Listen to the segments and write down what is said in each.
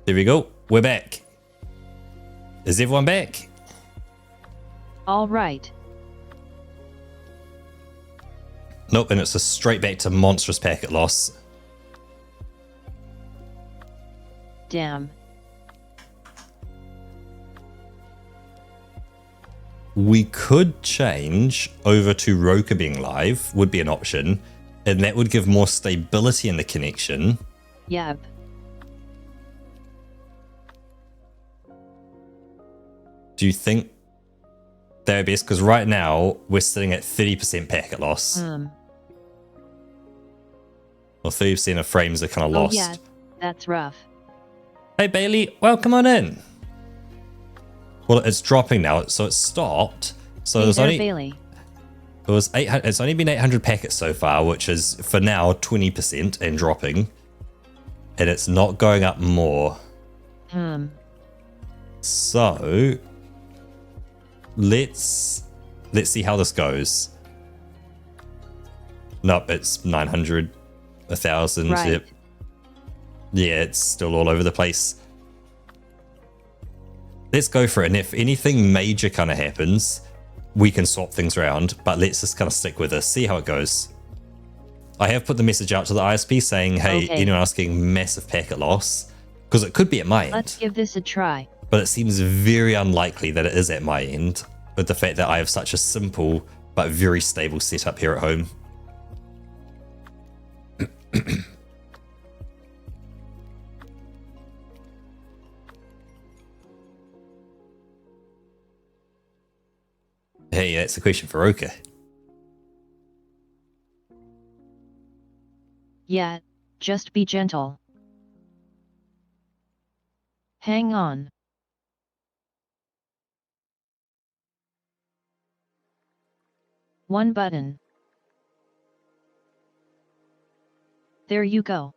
There we go. We're back. Is everyone back? All right. Nope, and it's a straight back to monstrous packet loss. Damn. We could change over to Roka being live, would be an option, and that would give more stability in the connection. Yep. Do you think they're best? Because right now we're sitting at 30% packet loss. Or 30% of frames are kind of lost. Oh yeah, that's rough. Hey Bailey, welcome on in. Well, it's dropping now, so it stopped. So there's only Bailey. it was 800. It's only been 800 packets so far, which is for now 20% and dropping, and it's not going up more. So let's see how this goes. Nope, it's 900, 1,000. Right. Yep. Yeah, it's still all over the place. Let's go for it. And if anything major kind of happens, we can swap things around. But let's just kind of stick with this, see how it goes. I have put the message out to the ISP saying, hey, Okay. anyone asking massive packet loss? Because it could be at my end. Let's give this a try. But it seems very unlikely that it is at my end, with the fact that I have such a simple but very stable setup here at home. Hey, that's a question for Roka. Yeah, just be gentle. Hang on. One button. There you go.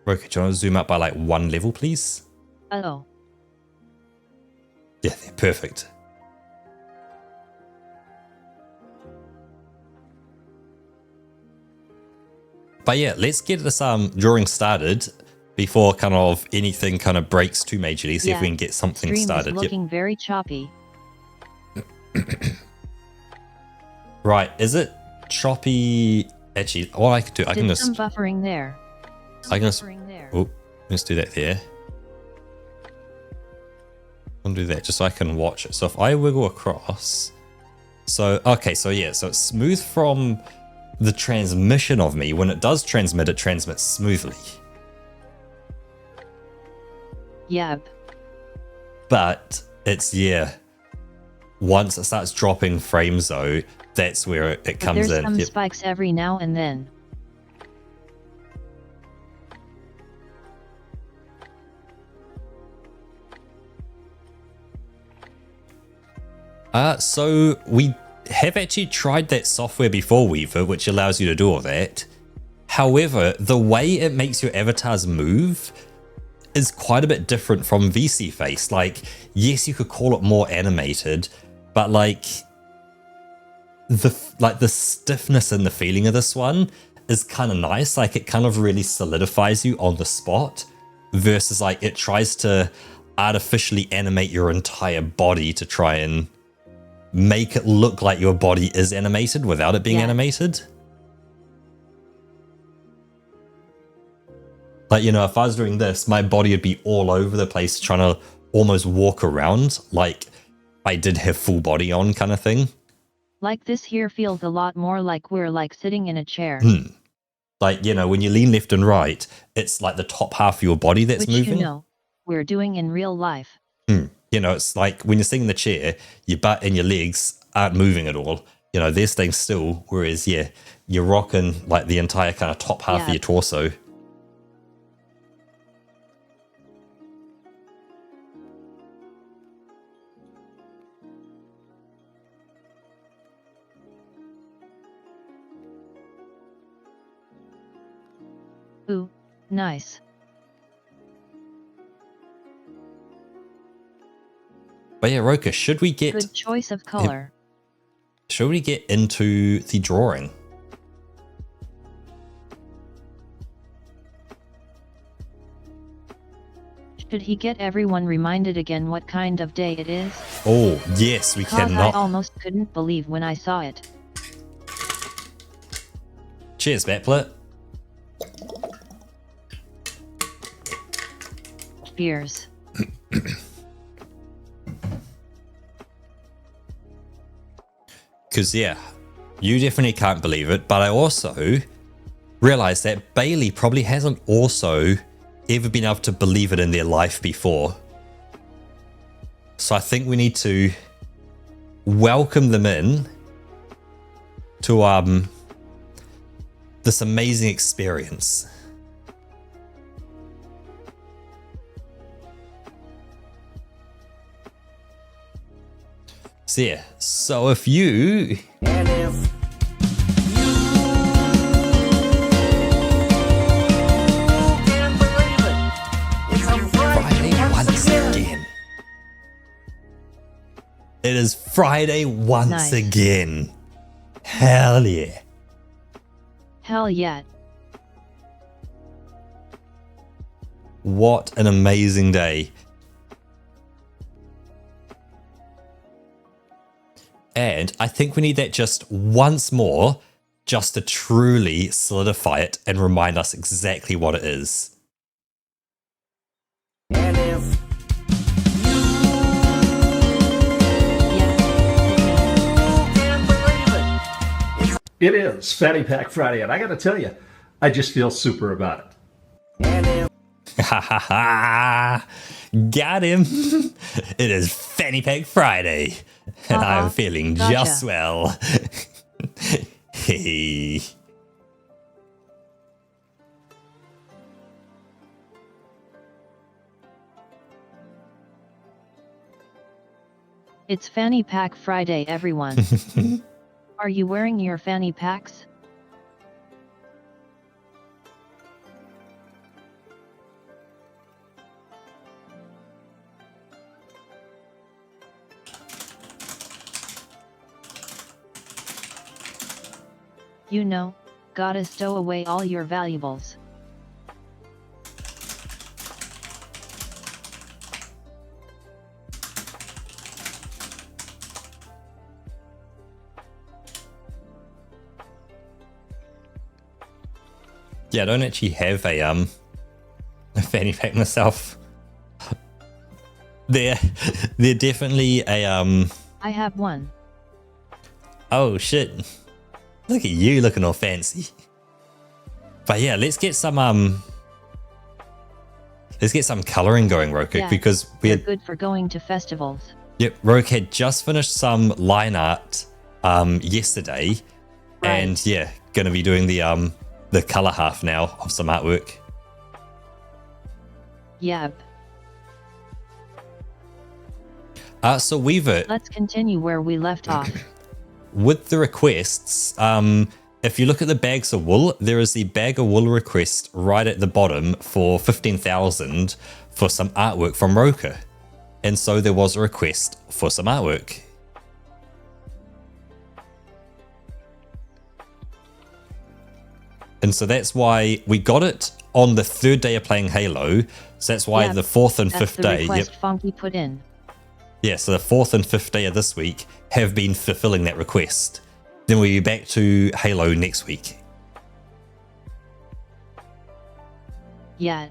Roka, do you want to zoom up by like one level, please? Oh. Yeah, they're perfect. But yeah, let's get this drawing started before kind of anything kind of breaks too majorly. See if we can get something Stream started. is looking very choppy. Right, is it choppy? Actually, all I can do, I can Did just, some buffering there. I can just, Buffering there. oh, let's do that there. I'll do that just so I can watch it. So if I wiggle across, so, okay, so yeah, so it's smooth from the transmission of me. When it does transmit, it transmits smoothly. Yep. But it's, yeah, once it starts dropping frames though, that's where it comes There's in. some Yep. spikes every now and then. So we have actually tried that software before, Weaver, which allows you to do all that. However, the way it makes your avatars move is quite a bit different from VC Face. Like, yes, you could call it more animated, but like the stiffness and the feeling of this one is kind of nice. Like, it kind of really solidifies you on the spot, versus like it tries to artificially animate your entire body to try and make it look like your body is animated without it being animated. Like, you know, if I was doing this, my body would be all over the place trying to almost walk around like I did have full body on kind of thing. Like this here feels a lot more like we're like sitting in a chair. Like, you know, when you lean left and right, it's like the top half of your body that's Which moving. you know, we're doing in real life. You know, it's like when you're sitting in the chair, your butt and your legs aren't moving at all. You know, they're staying still. Whereas, yeah, you're rocking like the entire kind of top half of your torso. Ooh, nice. But yeah, Roka, should we get Good choice of color. into the drawing? Should he get everyone reminded again what kind of day it is? Oh, yes, we 'Cause cannot. I almost couldn't believe when I saw it. Cheers, Batplet. Cheers. Because, yeah, you definitely can't believe it, but I also realized that Bailey probably hasn't also ever been able to believe it in their life before. So I think we need to welcome them in to this amazing experience. So yeah, so if you Friday once again. It is Friday once Nice. again. Hell yeah. Hell yeah. What an amazing day. And I think we need that just once more, just to truly solidify it and remind us exactly what it is. It is Fanny Pack Friday, and I got to tell you, I just feel super about it. Ha ha ha! Got him! It is Fanny Pack Friday, and I'm feeling Gotcha. just well. Hey. It's Fanny Pack Friday, everyone. Are you wearing your fanny packs? You know, gotta stow away all your valuables. Yeah, I don't actually have a fanny pack myself. They're definitely a I have one. oh shit. Look at you looking all fancy. But yeah, let's get some colouring going, Roku, Yeah, because we They're had good for going to festivals. yep, Roku had just finished some line art yesterday, Right. and yeah, gonna be doing the colour half now of some artwork. Yep. So Weaver, Let's continue where we left off. with the requests, if you look at the bags of wool, there is the bag of wool request right at the bottom for 15,000 for some artwork from Roka. And so there was a request for some artwork. And so that's why we got it on the third day of playing Halo. So that's why Yep, the fourth and That's fifth the day. request Funky put in. Yeah, so the fourth and fifth day of this week have been fulfilling that request. Then we'll be back to Halo next week. Yeah.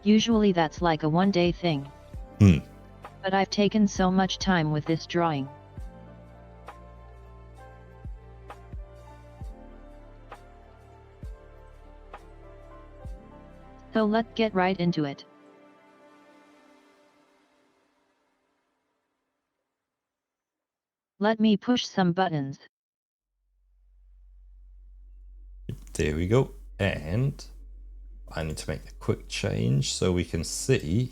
Usually that's like a one-day thing. But I've taken so much time with this drawing. So let's get right into it. Let me push some buttons. There we go. And I need to make a quick change so we can see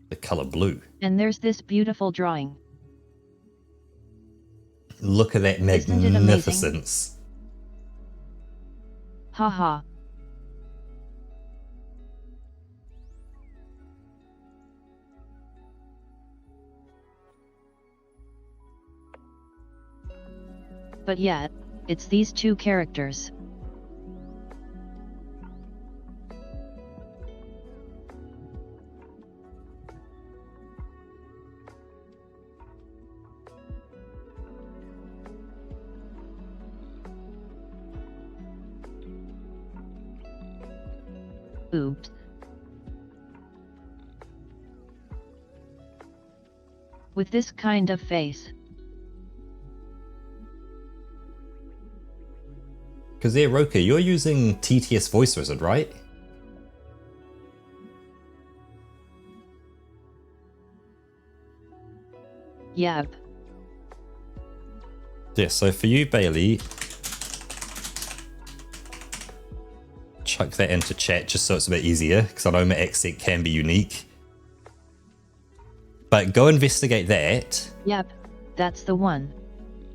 the color blue. And there's this beautiful drawing. Look at that Isn't it amazing? magnificence. Haha. But yet, it's these two characters. Oops. With this kind of face. Because there, Roka, you're using TTS Voice Wizard, right? Yep. Yeah, so for you, Bailey, chuck that into chat just so it's a bit easier, because I know my accent can be unique. But go investigate that. Yep, that's the one.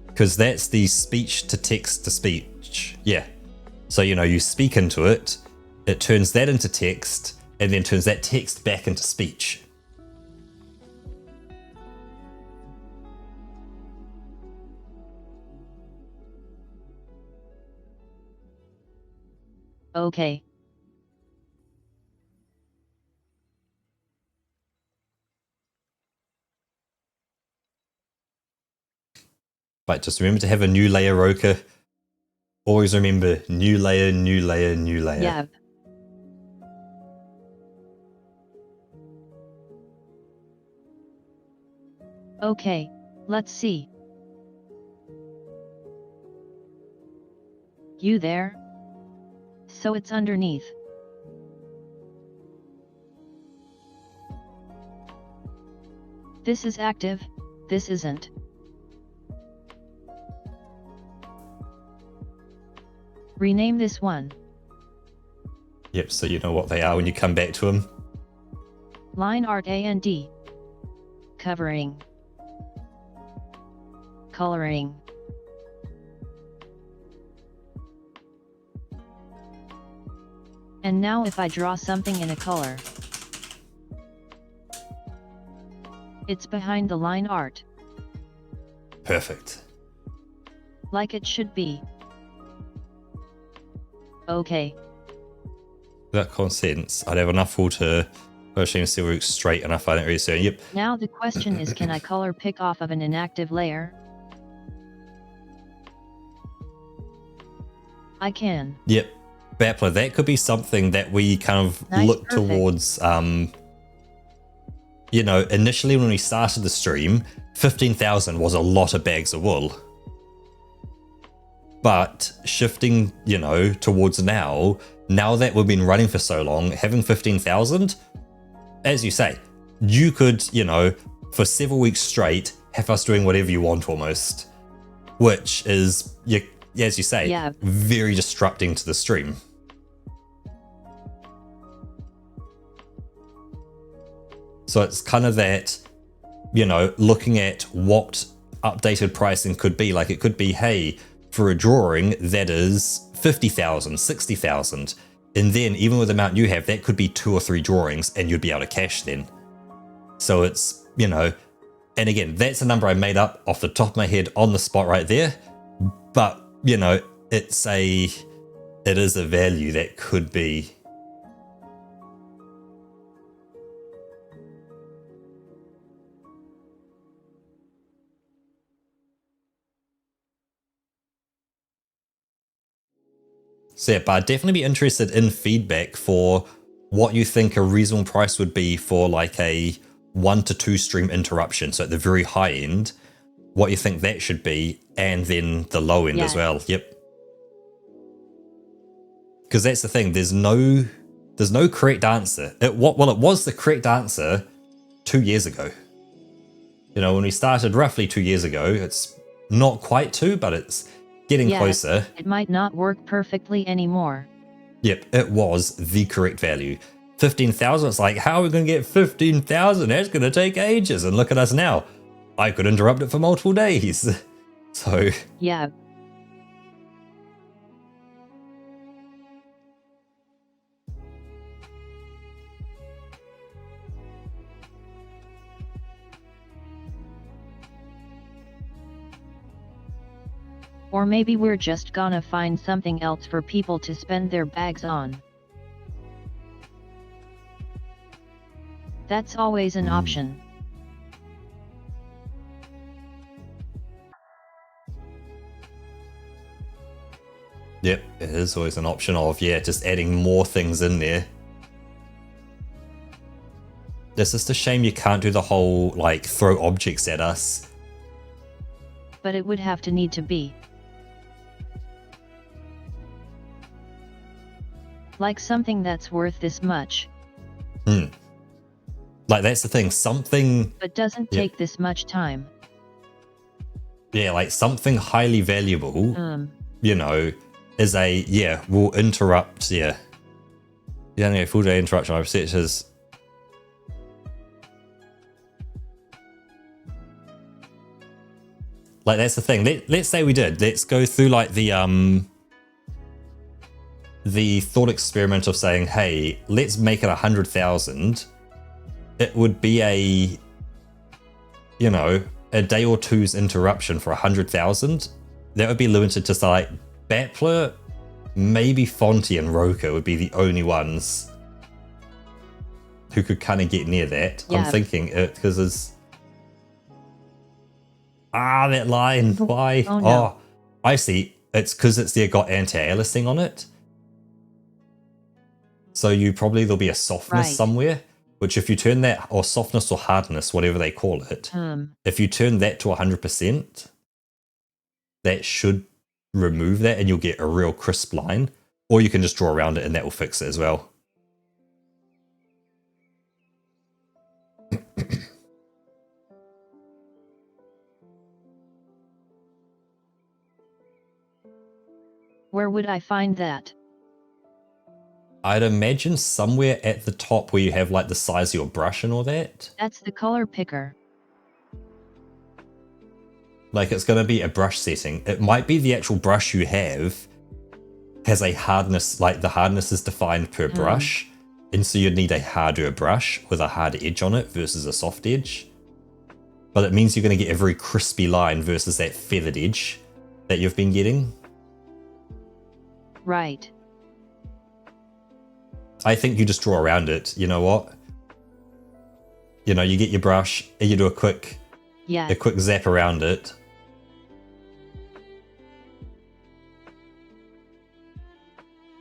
Because that's the speech to text to speech. Yeah. So, you know, you speak into it, it turns that into text, and then turns that text back into speech. Okay. But just remember to have a new layer, Roka. Always remember, new layer, new layer, new layer. Yep. Okay, let's see. You there? So it's underneath. This is active, this isn't. Rename this one. Yep, so you know what they are when you come back to them. Line art and covering. Coloring. And now if I draw something in a color, it's behind the line art. Perfect. Like it should be. Okay. That consents. I'd have enough wool to actually still work straight enough. I don't really say. Yep. Now the question is, can I color pick off of an inactive layer? I can. Yep. Bapler, that could be something that we kind of Nice, look perfect. towards. You know, initially when we started the stream, 15,000 was a lot of bags of wool. But shifting, you know, towards now that we've been running for so long, having 15,000, as you say, you could, you know, for several weeks straight, have us doing whatever you want almost. Which is, as you say, Yeah. very disrupting to the stream. So it's kind of that, you know, looking at what updated pricing could be. Like it could be, hey, for a drawing that is 50,000, 60,000. And then even with the amount you have, that could be 2 or 3 drawings and you'd be able to cash then. So it's, you know, and again, that's a number I made up off the top of my head on the spot right there. But, you know, it is a value that could be. So yeah, but I'd definitely be interested in feedback for what you think a reasonable price would be for like a 1 to 2 stream interruption. So at the very high end, what you think that should be, and then the low end as Yes. well. Yep. Because that's the thing. There's no correct answer. It was the correct answer 2 years ago. You know, when we started roughly 2 years ago, it's not quite 2, but it's getting Yeah, closer. it might not work perfectly anymore. Yep, it was the correct value. 15,000, it's like, how are we going to get 15,000? That's going to take ages. And look at us now. I could interrupt it for multiple days. So, Yeah. Or maybe we're just gonna find something else for people to spend their bags on. That's always an option. Yep, it is always an option of, yeah, just adding more things in there. It's just a shame you can't do the whole, like, throw objects at us. But it would have to need to be like something that's worth this much. Like, that's the thing, something... But doesn't take this much time. Yeah, like, something highly valuable, you know, is a, yeah, will interrupt, yeah. You only get full day interruption. Our researchers... Like, that's the thing. Let's say we did. Let's go through, like, the thought experiment of saying, hey, let's make it 100,000. It would be a, you know, a day or two's interruption for 100,000. That would be limited to, like, Battler, maybe Fonty and Roka would be the only ones who could kind of get near that. Yeah. I'm thinking it because there's... that line. Why? Oh, no. I see. It's because got anti-aliasing on it. So there'll be a softness Right. somewhere, which if you turn that, or softness or hardness, whatever they call it, if you turn that to 100%, that should remove that and you'll get a real crisp line. Or you can just draw around it and that will fix it as well. Where would I find that? I'd imagine somewhere at the top where you have like the size of your brush and all that. That's the color picker. Like it's going to be a brush setting. It might be the actual brush you have has a hardness, like the hardness is defined per brush. And so you'd need a harder brush with a hard edge on it versus a soft edge. But it means you're going to get a very crispy line versus that feathered edge that you've been getting. Right. I think you just draw around it. You know what? You know, you get your brush and you do a quick zap around it.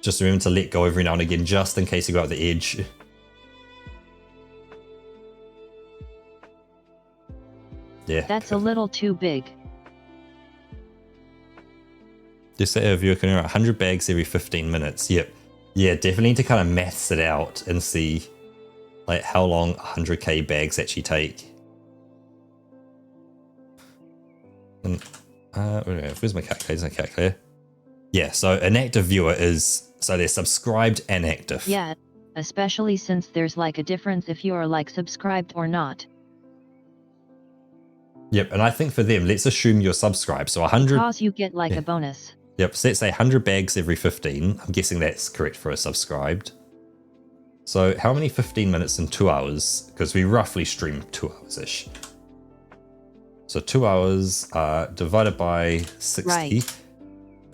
Just remember to let go every now and again, just in case you go out the edge. Yeah. That's a little too big. Just say if you're going to 100 bags every 15 minutes. Yep. Yeah, definitely need to kind of maths it out and see like how long 100k bags actually take. And where's my calculator? There's no calculator. Yeah, so an active viewer is, so they're subscribed and active. Yeah, especially since there's like a difference if you are like subscribed or not. Yep, and I think for them, let's assume you're subscribed. So 100. Because you get like a bonus. Yep, so let's say 100 bags every 15. I'm guessing that's correct for a subscribed. So how many 15 minutes in 2 hours? Because we roughly stream 2 hours-ish. So 2 hours divided by 60. Right.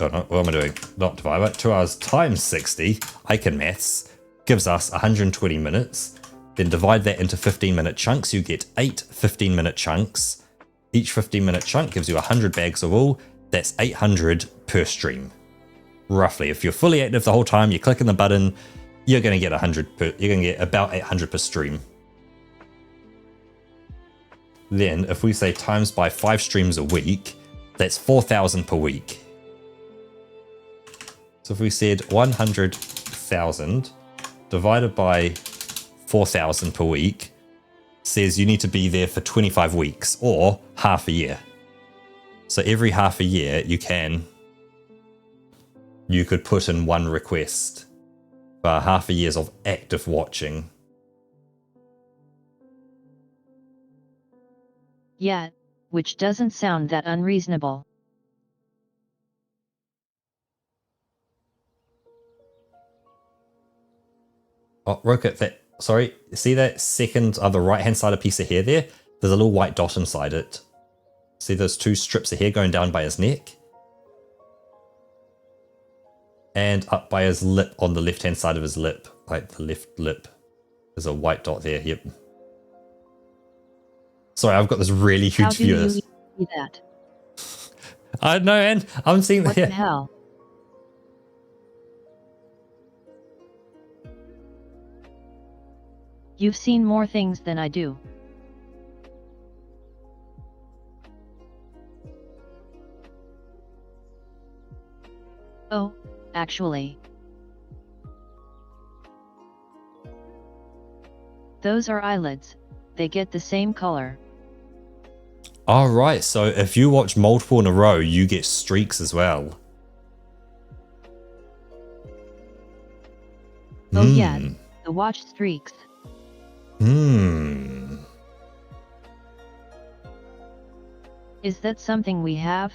Oh no, what am I doing? Not divide by 2 hours times 60. I can maths. Gives us 120 minutes. Then divide that into 15-minute chunks. You get 8 15-minute chunks. Each 15-minute chunk gives you 100 bags of wool. That's 800 per stream. Roughly. If you're fully active the whole time, you're clicking the button, you're going to get 100 per, you're going to get about 800 per stream. Then if we say times by 5 streams a week, that's 4,000 per week. So if we said 100,000 divided by 4,000 per week says you need to be there for 25 weeks or half a year. So every half a year you could put in one request for half a year's of active watching. Yeah, which doesn't sound that unreasonable. Oh, Roka, sorry, see that second other right-hand side of piece of hair there? There's a little white dot inside it. See those 2 strips of hair going down by his neck? And up by his lip, on the left-hand side of his lip, like the left lip. There's a white dot there, yep. Sorry, I've got this really huge How do view you of this. see that? I know, and I'm seeing What that. the hell? You've seen more things than I do. Oh, actually. Those are eyelids. They get the same color. Alright, so if you watch multiple in a row, you get streaks as well. Oh yeah, the watch streaks. Is that something we have?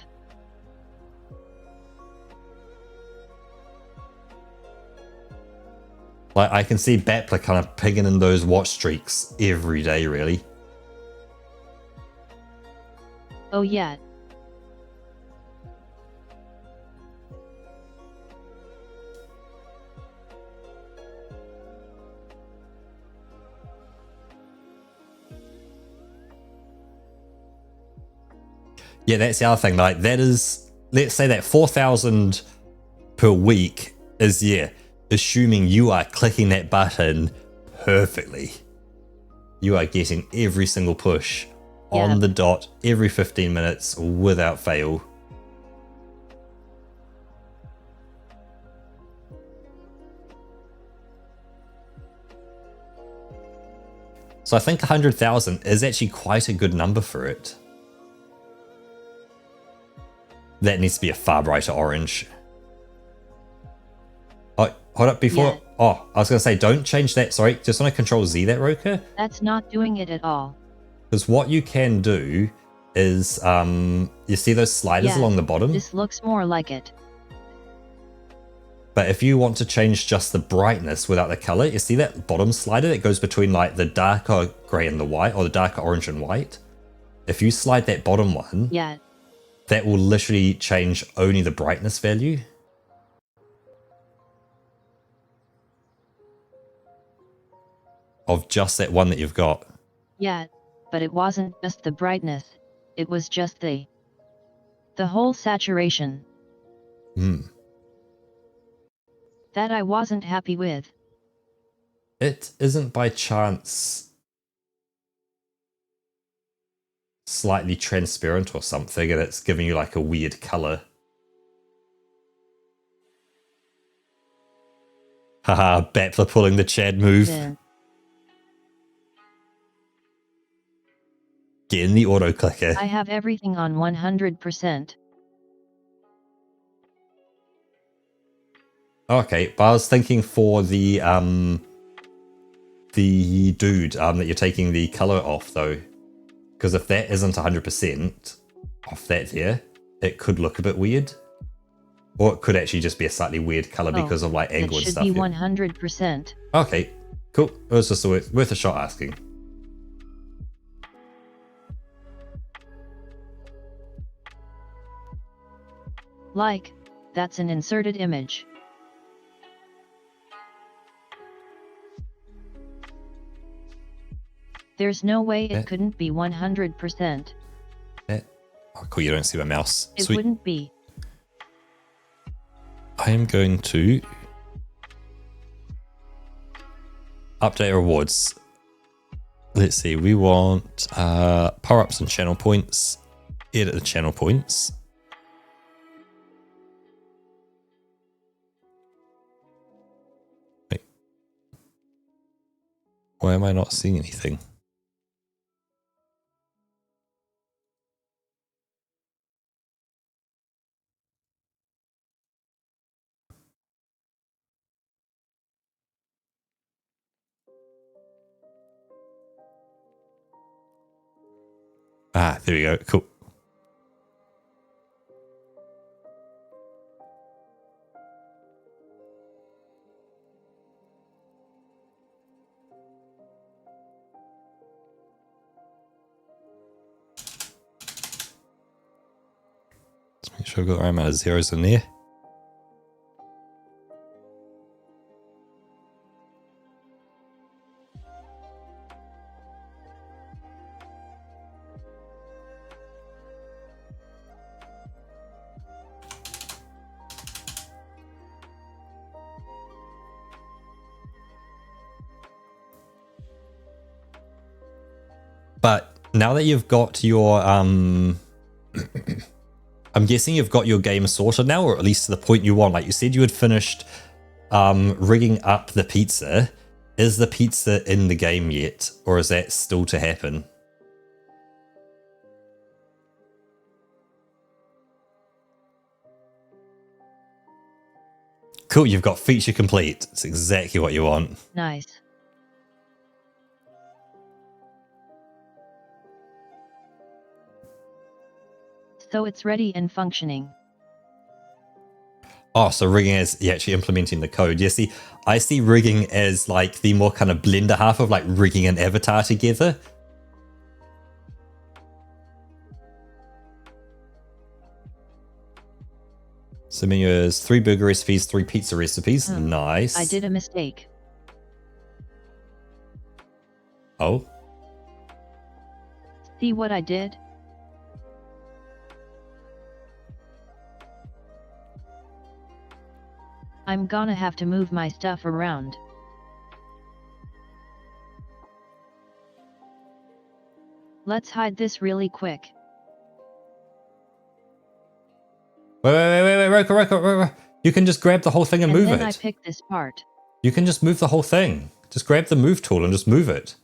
Like, I can see Bapler kind of pigging in those watch streaks every day, really. Oh yeah. Yeah, that's the other thing. Like, that is, let's say that 4,000 per week is, yeah, assuming you are clicking that button perfectly. You are getting every single push on the dot every 15 minutes without fail. So I think 100,000 is actually quite a good number for it. That needs to be a far brighter orange. Oh, hold up before. Yeah. Oh, I was going to say, don't change that. Sorry, just want to control Z that, Roka. That's not doing it at all. Because what you can do is, you see those sliders along the bottom? This looks more like it. But if you want to change just the brightness without the color, you see that bottom slider that goes between like the darker gray and the white, or the darker orange and white? If you slide that bottom one, that will literally change only the brightness value. Of just that one that you've got. Yeah, but it wasn't just the brightness, it was just the whole saturation. That I wasn't happy with. It isn't by chance slightly transparent or something, and it's giving you like a weird color. Haha, Bapler pulling the Chad move. Get in the auto clicker. I have everything on 100%. Okay, but I was thinking for the dude that you're taking the color off though, because if that isn't 100% off that there, it could look a bit weird, or it could actually just be a slightly weird color because of like angle and stuff. It should be 100%. Okay, cool. It was just worth a shot asking. Like, that's an inserted image. There's no way it couldn't be 100%. Oh, cool, you don't see my mouse. It Sweet. wouldn't be. I am going to update rewards. Let's see, we want power-ups and channel points. Edit the channel points. Wait. Why am I not seeing anything? Ah, there we go. Cool. Let's make sure I've got the right amount of zeros in there. But now that you've got your I'm guessing you've got your game sorted now, or at least to the point you want. Like you said you had finished rigging up the pizza. Is the pizza in the game yet, or is that still to happen? Cool, you've got feature complete. It's exactly what you want. Nice. So it's ready and functioning. Oh, so rigging as you're actually implementing the code. Yeah, see, I see rigging as like the more kind of blender half of like rigging an avatar together. So menu is 3 burger recipes, 3 pizza recipes. Nice. I did a mistake. Oh. See what I did? I'm gonna have to move my stuff around. Let's hide this really quick. Wait, Roka. You can just grab the whole thing and move then it. I pick this part. You can just move the whole thing. Just grab the move tool and just move it.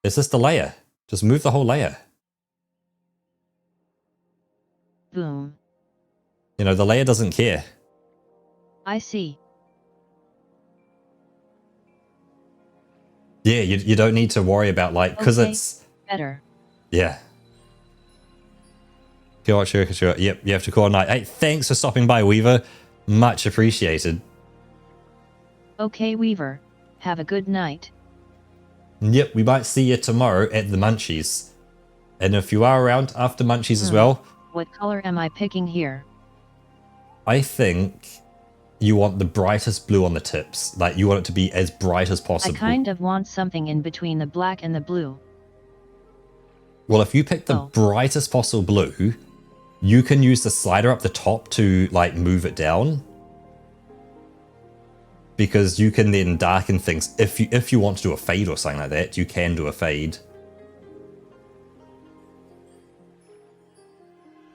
It's just a layer. Just move the whole layer. Boom. You know, the layer doesn't care. I see. Yeah, you don't need to worry about like, because Okay, it's... better. Yeah. Sure. Yep, you have to coordinate. Hey, thanks for stopping by, Weaver. Much appreciated. Okay, Weaver. Have a good night. Yep, we might see you tomorrow at the Munchies. And if you are around after Munchies as well, What color am I picking here? I think you want the brightest blue on the tips. Like, you want it to be as bright as I possible. kind of want something in between the black and the blue. Well, if you pick the brightest possible blue, you can use the slider up the top to, like, move it down. Because you can then darken things. If you want to do a fade or something like that, you can do a fade.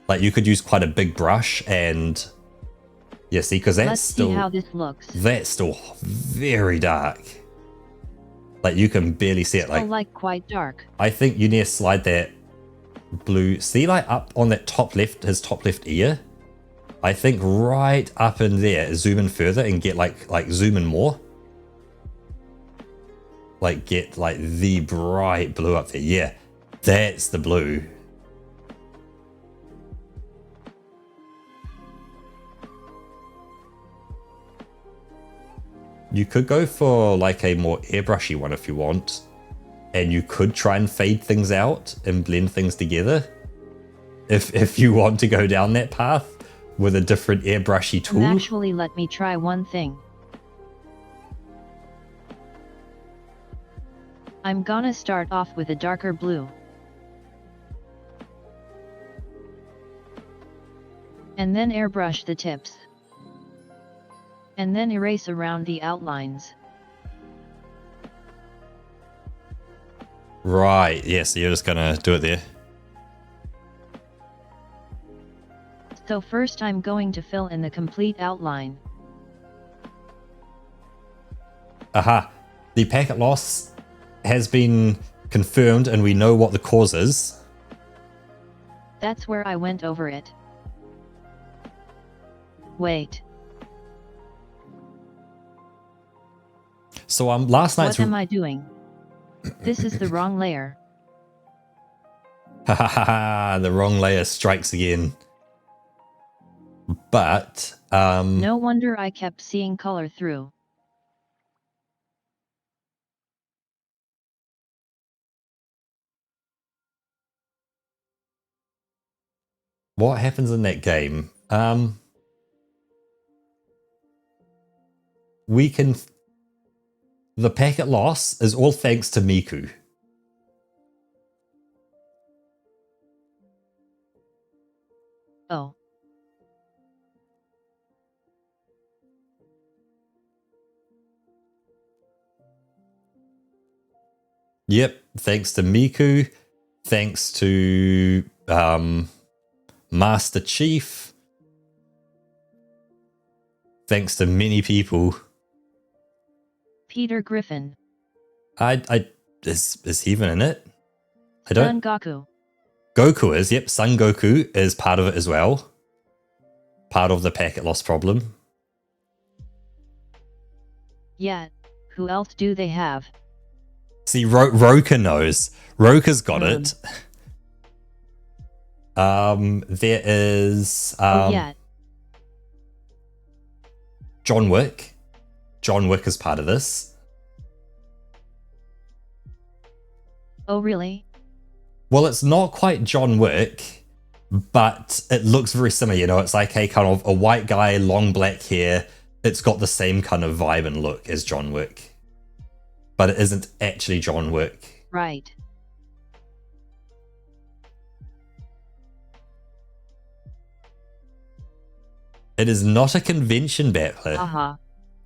Like, you could use quite a big brush and... Yeah, see, because that's Let's still... see how this looks. That's still very dark. Like, you can barely see it. Like quite dark. I think you need to slide that blue... See, like, up on that top left, his top left ear? I think right up in there, zoom in further and get, like zoom in more. Like, get, like, the bright blue up there. Yeah, that's the blue. You could go for, like, a more airbrushy one if you want. And you could try and fade things out and blend things together. If you want to go down that path with a different airbrushy tool. Actually, let me try one thing. I'm gonna start off with a darker blue. And then airbrush the tips. And then erase around the outlines. Right, yes, yeah, so you're just gonna do it there. So first I'm going to fill in the complete outline. Aha, the packet loss has been confirmed and we know what the cause is. That's where I went over it. Wait. So last night's... What am I doing? This is the wrong layer. Ha ha ha, the wrong layer strikes again. But, No wonder I kept seeing color through. what happens in that game? We can... The packet loss is all thanks to Miku. Oh. Yep, thanks to Miku, thanks to Master Chief, thanks to many people. Peter Griffin. Is he even in it? I Son don't. Goku. Goku is, yep. Son Goku is part of it as well. Part of the packet loss problem. Yeah, who else do they have? See, Roka knows. Roka's got it. There is Oh yeah, John Wick. John Wick is part of this. oh really? Well, it's not quite John Wick, but it looks very similar. You know, it's like a kind of a white guy, long black hair. It's got the same kind of vibe and look as John Wick, but it isn't actually John Wick. Right. It is not a convention, Battler. Haha.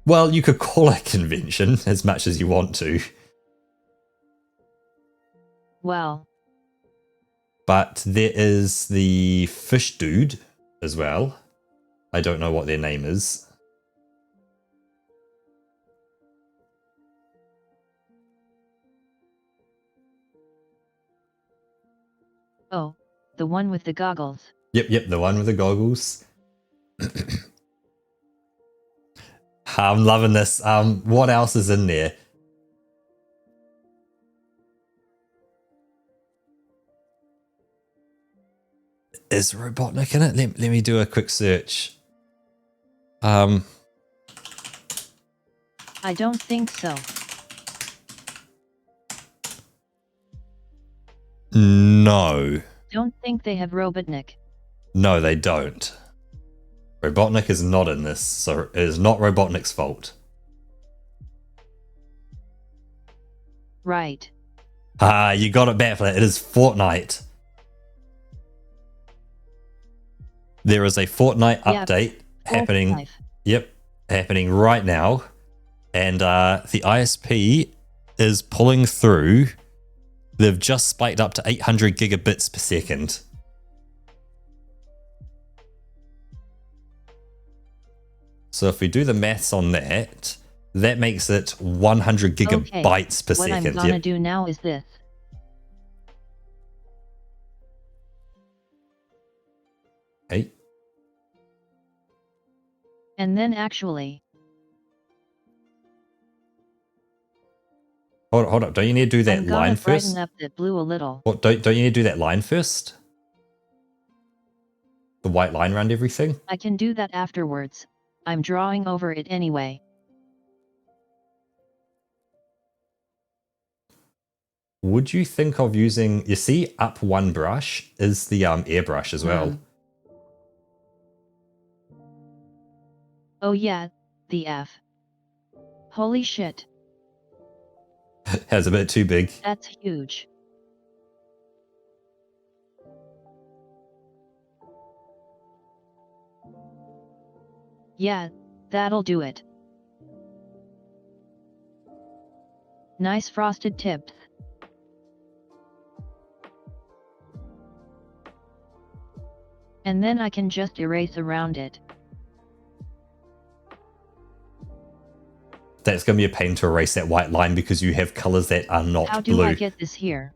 Well, you could call it a convention as much as you want to, Well, but there is the fish dude as well. I don't know what their name is. oh, the one with the goggles. Yep, the one with the goggles. I'm loving this. What else is in there? Is Robotnik in it? Let me do a quick search. I don't think so. No. Don't think they have Robotnik. No, they don't. Robotnik is not in this, so it is not Robotnik's fault. Right. Ah, you got it, Batflat. It is Fortnite. There is a Fortnite Yep. update happening. Life. Yep, happening right now, and the ISP is pulling through. They've just spiked up to 800 gigabits per second. So if we do the maths on that, that makes it 100 gigabytes per What second. I'm gonna Yep. do now is this. Hey. And then actually, Hold up. Don't you need to do that I'm line gonna first? brighten up that blue a little. What, don't you need to do that line first? The white line around everything? I can do that afterwards. I'm drawing over it anyway. Would you think of using, you see up one brush is the airbrush as well. Oh yeah, the F. Holy shit, It's a bit too big. that's huge. Yeah, that'll do it. Nice frosted tips. And then I can just erase around it. That's going to be a pain to erase that white line because you have colors that are not How do blue. I get this here?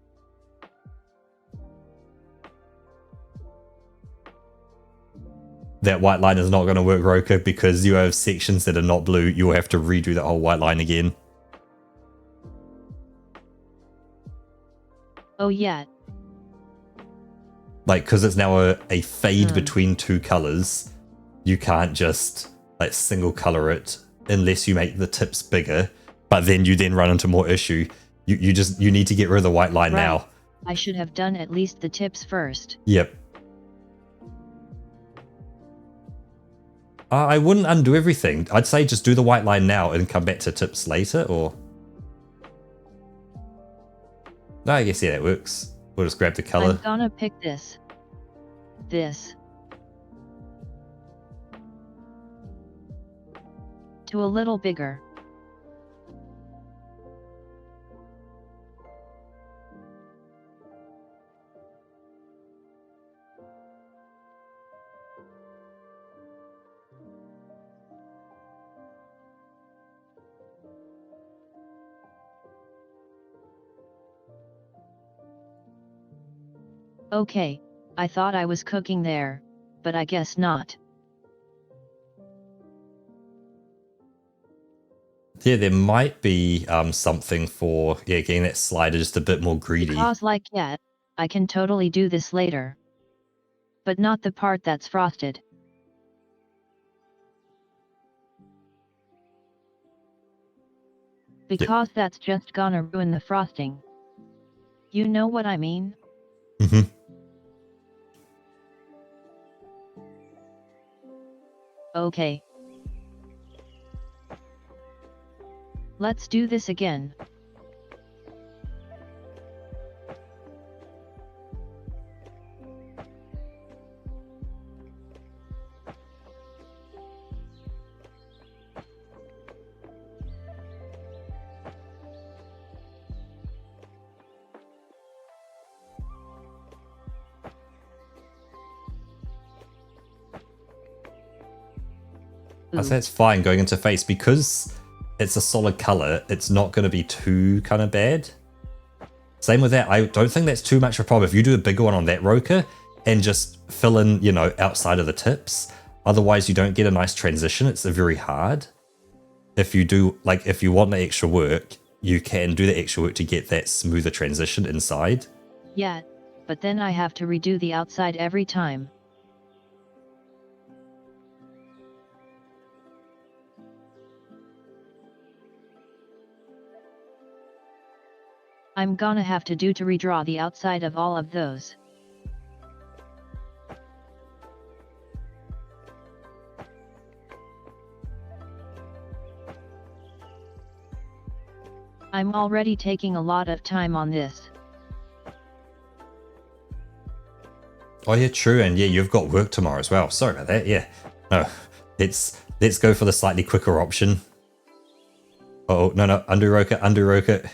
That white line is not going to work, Roka, because you have sections that are not blue. You'll have to redo that whole white line again. Oh yeah, Like, because it's now a fade between two colors, you can't just like single color it unless you make the tips bigger, but then you then run into more issue. You need to get rid of the white line right. now. I should have done at least the tips first. Yep. I wouldn't undo everything. I'd say just do the white line now and come back to tips later, or... No, I guess, yeah, that works. We'll just grab the color. I'm gonna pick this. This. To a little bigger. Okay, I thought I was cooking there, but I guess not. Yeah, there might be something for getting that slider just a bit more greedy. Because like yet, I can totally do this later. But not the part that's frosted. Because that's just gonna ruin the frosting. You know what I mean? Mm-hmm. Okay. Let's do this again. I say it's fine going into face because it's a solid color. It's not going to be too kind of bad. Same with that. I don't think that's too much of a problem. If you do a bigger one on that Roka and just fill in, you know, outside of the tips, otherwise you don't get a nice transition. It's very hard. If you do, like, if you want the extra work, you can do the extra work to get that smoother transition inside. Yeah, but then I have to redo the outside every time. I'm gonna have to redraw the outside of all of those. I'm already taking a lot of time on this. Oh yeah, true, and yeah, you've got work tomorrow as well. Sorry about that. Yeah, no, let's go for the slightly quicker option. Oh no, undo Roka.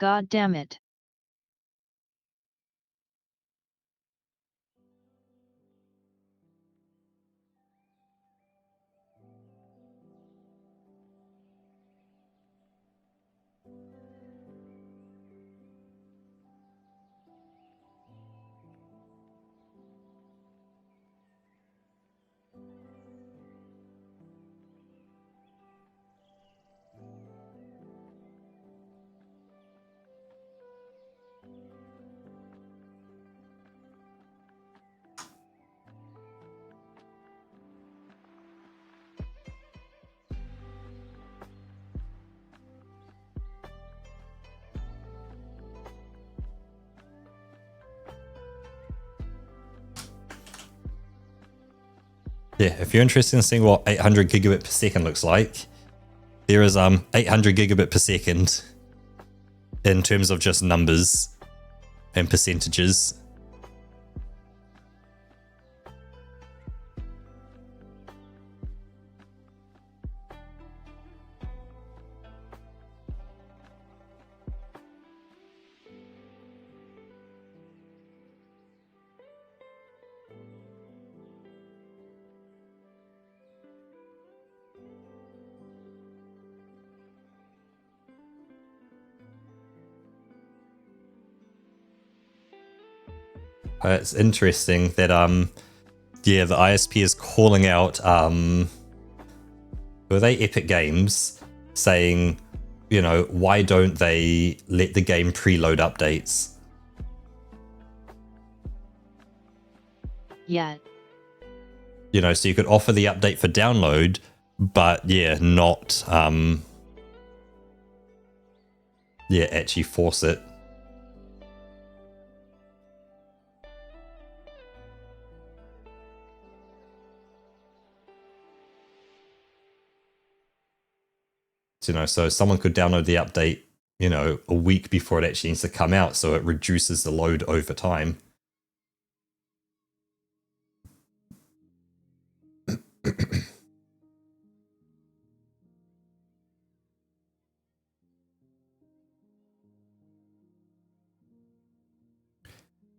God damn it. Yeah, if you're interested in seeing what 800 gigabit per second looks like, there is 800 gigabit per second in terms of just numbers and percentages. It's interesting that yeah, the ISP is calling out were they Epic Games saying, you know, why don't they let the game preload updates? Yeah. You know, so you could offer the update for download, but yeah, not yeah, actually force it. You know, so someone could download the update, you know, a week before it actually needs to come out, so it reduces the load over time.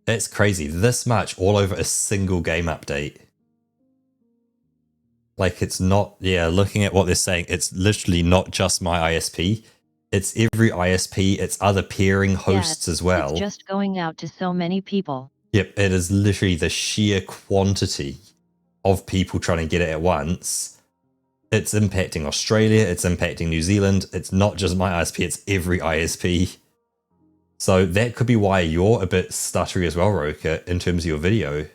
That's crazy. This much all over a single game update. Like it's not, yeah, looking at what they're saying, it's literally not just my ISP. It's every ISP, it's other peering hosts as well. It's just going out to so many people. Yep, it is literally the sheer quantity of people trying to get it at once. It's impacting Australia, it's impacting New Zealand. It's not just my ISP, it's every ISP. So that could be why you're a bit stuttery as well, Roka, in terms of your video.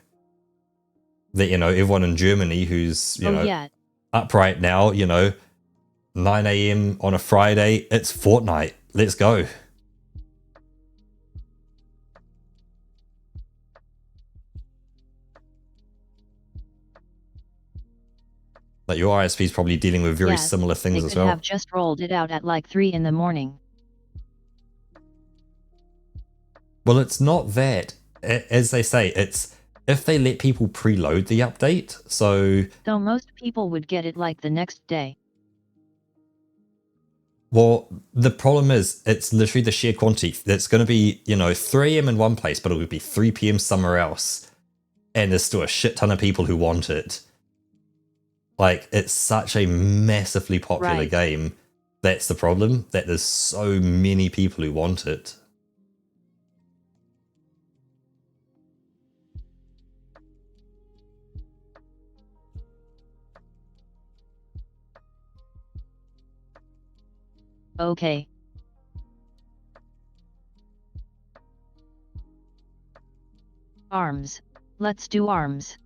That, you know, everyone in Germany who's, you know, up right now, you know, 9 a.m. on a Friday, it's Fortnite. Let's go. Like your ISP is probably dealing with very similar things as well. They could have just rolled it out at like 3 in the morning. Well, it's not that. As they say, it's if they let people preload the update, so most people would get it like the next day. Well, the problem is it's literally the sheer quantity. That's going to be, you know, 3 a.m. in one place, but it would be 3 p.m. somewhere else. And there's still a shit ton of people who want it. Like, it's such a massively popular game. That's the problem, that there's so many people who want it. Okay. Arms. Let's do arms.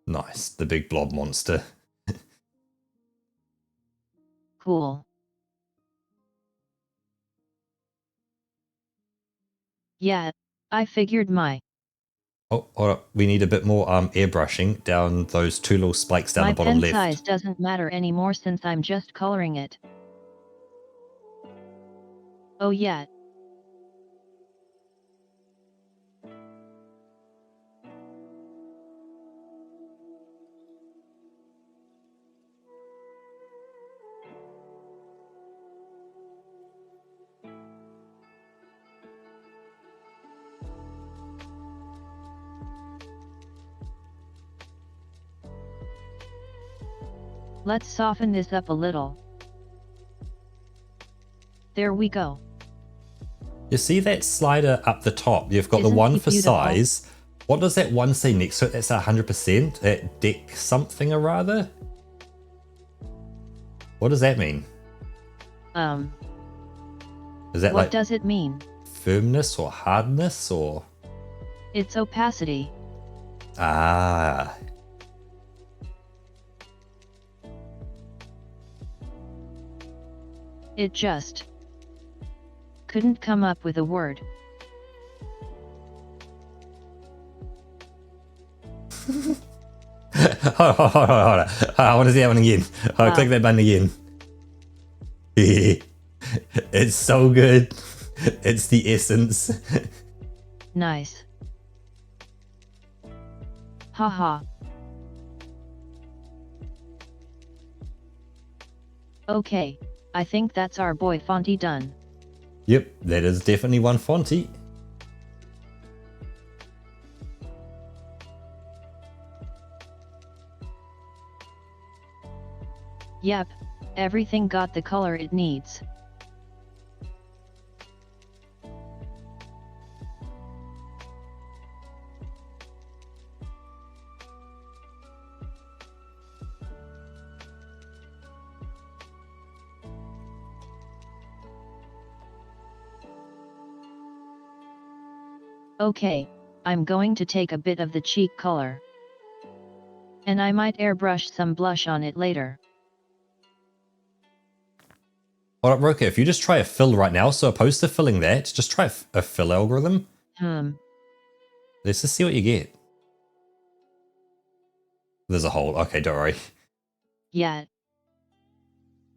Nice, the big blob monster. Cool. Yeah, I figured my... Oh, hold up. We need a bit more airbrushing down those two little spikes down the bottom left. My pen size doesn't matter anymore since I'm just coloring it. Oh yeah. Let's soften this up a little. There we go. You see that slider up the top? You've got the one for size. What does that one say next to it? That's 100%. At deck something or rather? What does that mean? Is that what does it mean? Firmness or hardness or? It's opacity. Ah. It just couldn't come up with a word. Hold on. I want to see that one again. Click that button again. It's so good. It's the essence. Nice. Haha. Okay, I think that's our boy Fonty done. Yep, that is definitely one Fonty. Yep, everything got the color it needs. Okay, I'm going to take a bit of the cheek color. And I might airbrush some blush on it later. Hold up, Roka, if you just try a fill right now, so opposed to filling that, just try a fill algorithm. Let's just see what you get. There's a hole. Okay, don't worry. Yeah.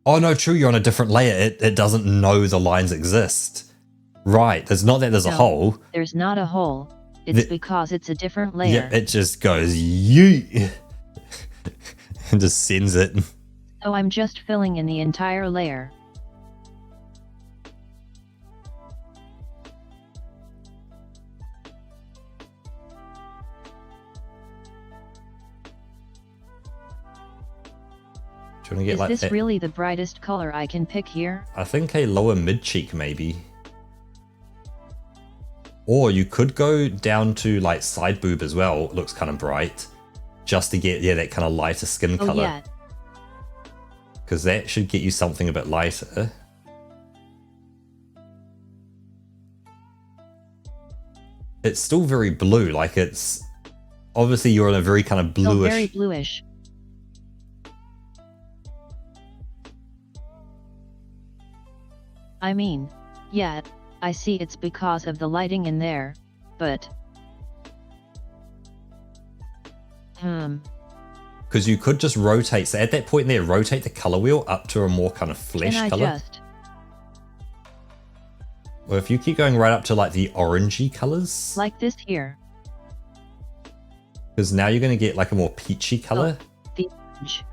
Oh no, true, you're on a different layer. It doesn't know the lines exist. Right, there's not that there's a hole. There's not a hole. It's because it's a different layer. Yeah, it just goes yeet and just sends it. So I'm just filling in the entire layer. Do you want to get Is like this that? really the brightest color I can pick here? I think a lower mid cheek maybe. Or you could go down to like side boob as well. It looks kind of bright. Just to get, that kind of lighter skin color. Yeah. Because that should get you something a bit lighter. It's still very blue. Like it's... Obviously you're in a very kind of bluish... Still very bluish. I mean, yeah, I see it's because of the lighting in there, but... Because you could just rotate, so at that point there, rotate the color wheel up to a more kind of flesh color. Well, if you keep going right up to like the orangey colors. Like this here. Because now you're going to get like a more peachy color. Oh, the orange.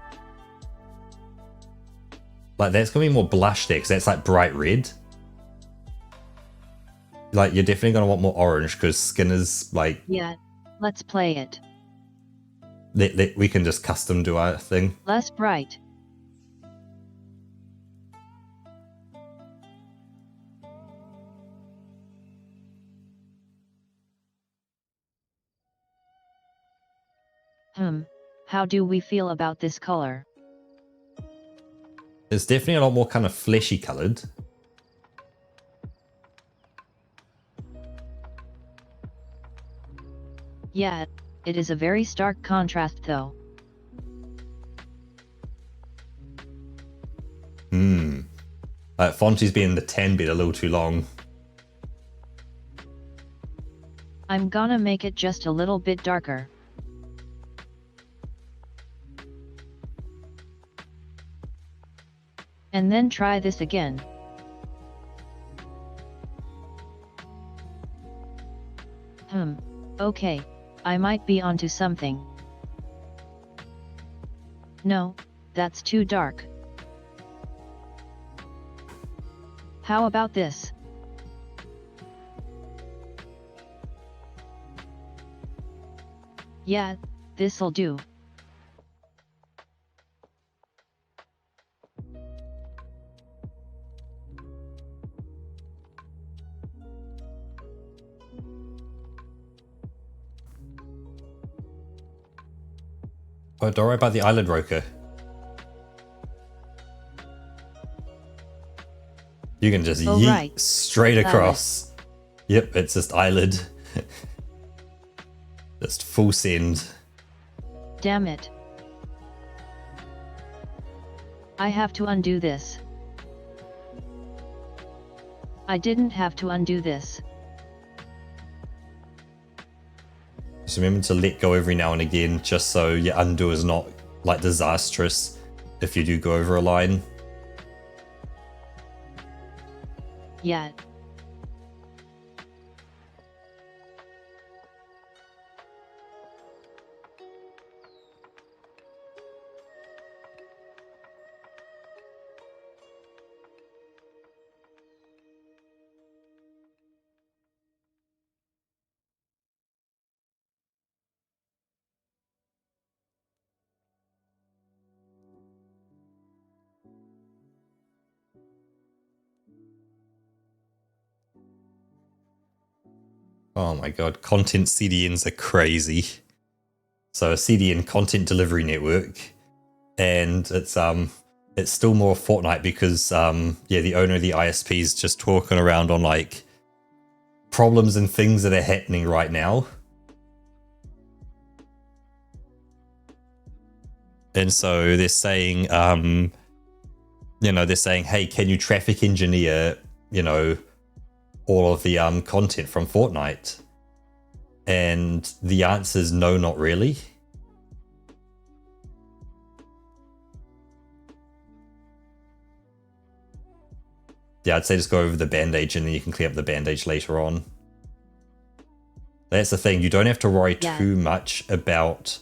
Like that's going to be more blush there, because that's like bright red. Like you're definitely going to want more orange, because skin is like... Yeah, let's play it. We can just custom do our thing. Less bright. How do we feel about this color? It's definitely a lot more kind of fleshy colored. Yeah, it is a very stark contrast though. Fonty's been in the 10 bit a little too long. I'm gonna make it just a little bit darker. And then try this again. Okay, I might be onto something. No, that's too dark. How about this? Yeah, this'll do. Oh, don't worry about the eyelid, Roka. You can just yeet straight across. Yep, it's just eyelid. Just full send. Damn it. I have to undo this. I didn't have to undo this. Just remember to let go every now and again, just so your undo is not like disastrous if you do go over a line. Yeah. Oh my god, content CDNs are crazy. So a CDN, content delivery network, and it's still more Fortnite because the owner of the ISP is just talking around on like problems and things that are happening right now. And so they're saying, they're saying, hey, can you traffic engineer, all of the content from Fortnite? And the answer is no, not really. Yeah, I'd say just go over the bandage and then you can clear up the bandage later on. That's the thing, you don't have to worry too much about,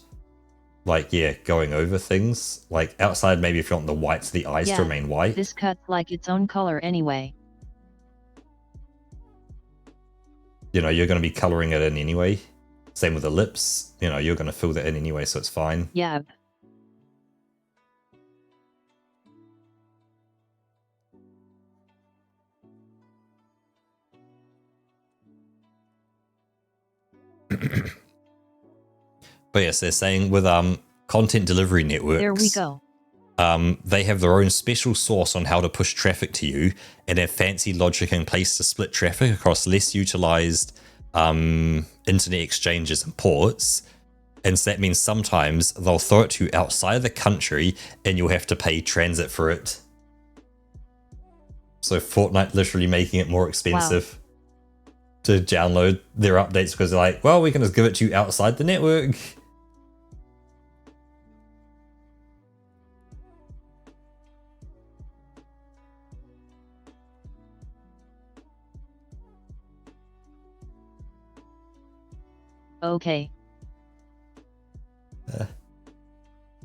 going over things. Like, outside, maybe if you want the whites of the eyes to remain white. This cuts like its own color anyway. You're going to be coloring it in anyway. Same with the lips. You're going to fill that in anyway, so it's fine. Yeah. But yes, they're saying with content delivery networks. There we go. They have their own special sauce on how to push traffic to you and have fancy logic in place to split traffic across less utilized internet exchanges and ports. And so that means sometimes they'll throw it to you outside of the country and you'll have to pay transit for it. So Fortnite literally making it more expensive to download their updates because they're like, well, we can just give it to you outside the network. Okay.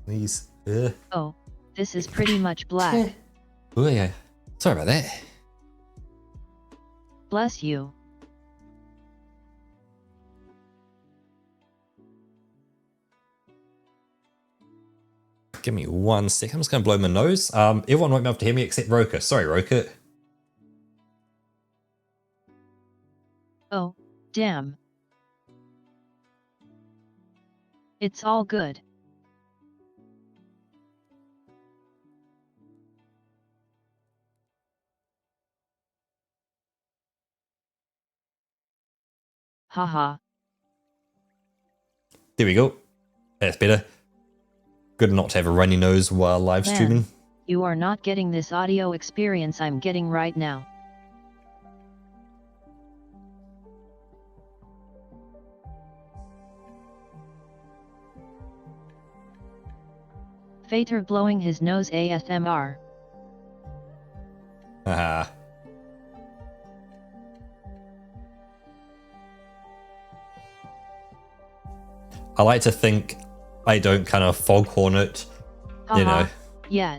Please. Oh, this is pretty much black. Oh yeah. Sorry about that. Bless you. Give me 1 second. I'm just going to blow my nose. Everyone won't be able to hear me except Roka. Sorry, Roka. Oh, damn. It's all good. Haha. There we go. That's better. Good not to have a runny nose while live streaming. You are not getting this audio experience I'm getting right now. Fater blowing his nose ASMR. Haha. I like to think I don't kind of foghorn it, Yeah.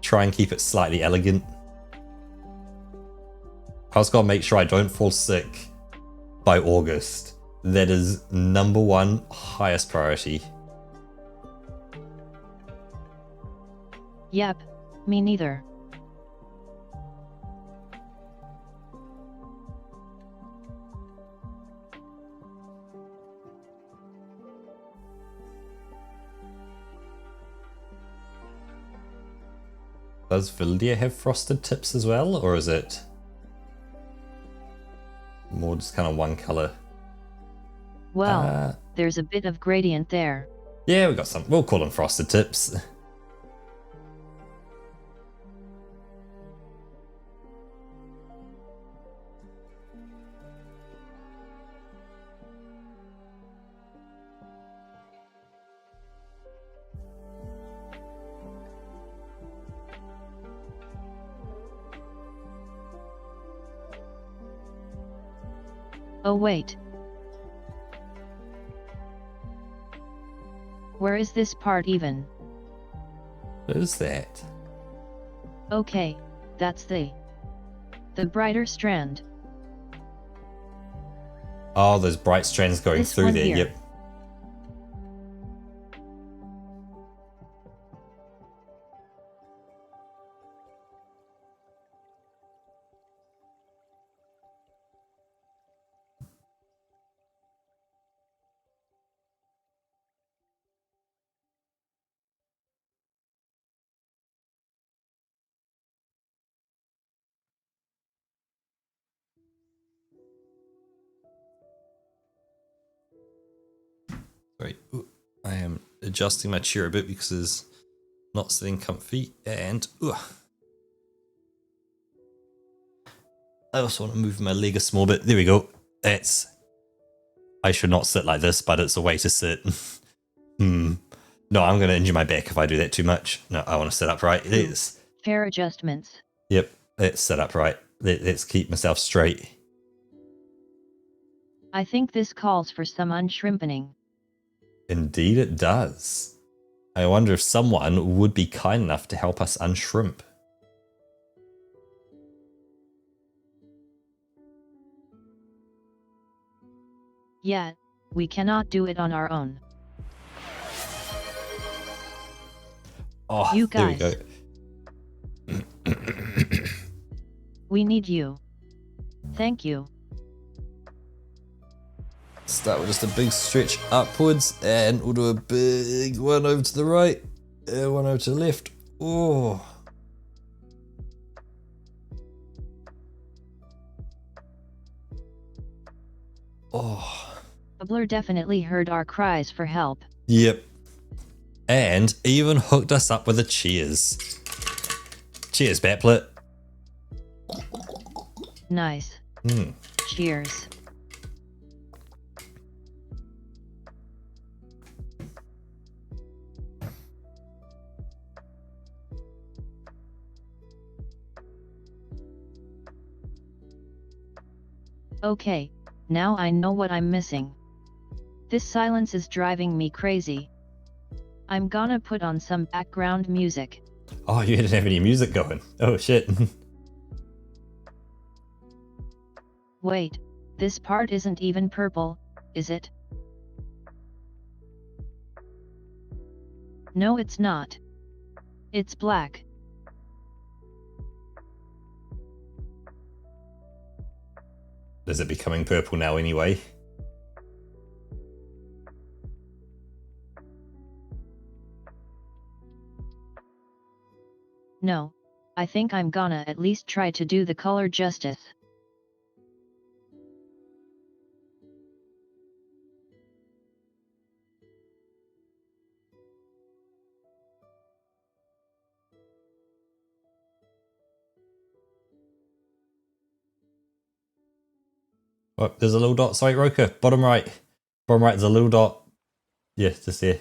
Try and keep it slightly elegant. I just gotta make sure I don't fall sick by August. That is #1 highest priority. Yep, me neither. Does Vildia have frosted tips as well, or is it more just kind of one color? Well, there's a bit of gradient there. Yeah, we got some. We'll call them frosted tips. Oh wait. Where is this part even? What is that? Okay, that's the brighter strand. Oh, there's bright strands going This through one there. here. Yep. Sorry, ooh, I am adjusting my chair a bit because it's not sitting comfy. And I also want to move my leg a small bit. There we go. I should not sit like this, but it's a way to sit. No, I'm going to injure my back if I do that too much. No, I want to sit upright. It is. Fair adjustments. Yep, let's sit upright. Let's keep myself straight. I think this calls for some unshrimpening. Indeed it does. I wonder if someone would be kind enough to help us unshrimp. Yet, we cannot do it on our own. Oh, You there we guys. go. We need you. Thank you. Start with just a big stretch upwards, and we'll do a big one over to the right, and one over to the left. Oh. Oh. Bubbler definitely heard our cries for help. Yep. And even hooked us up with a cheers. Cheers, Batplet. Nice. Cheers. Okay, now I know what I'm missing. This silence is driving me crazy. I'm gonna put on some background music. Oh, you didn't have any music going. Oh, shit. Wait, this part isn't even purple, is it? No, it's not. It's black. Is it becoming purple now anyway? No, I think I'm gonna at least try to do the color justice. Oh, there's a little dot. Sorry, Roka. Bottom right. Bottom right, there's a little dot. Yeah, just there.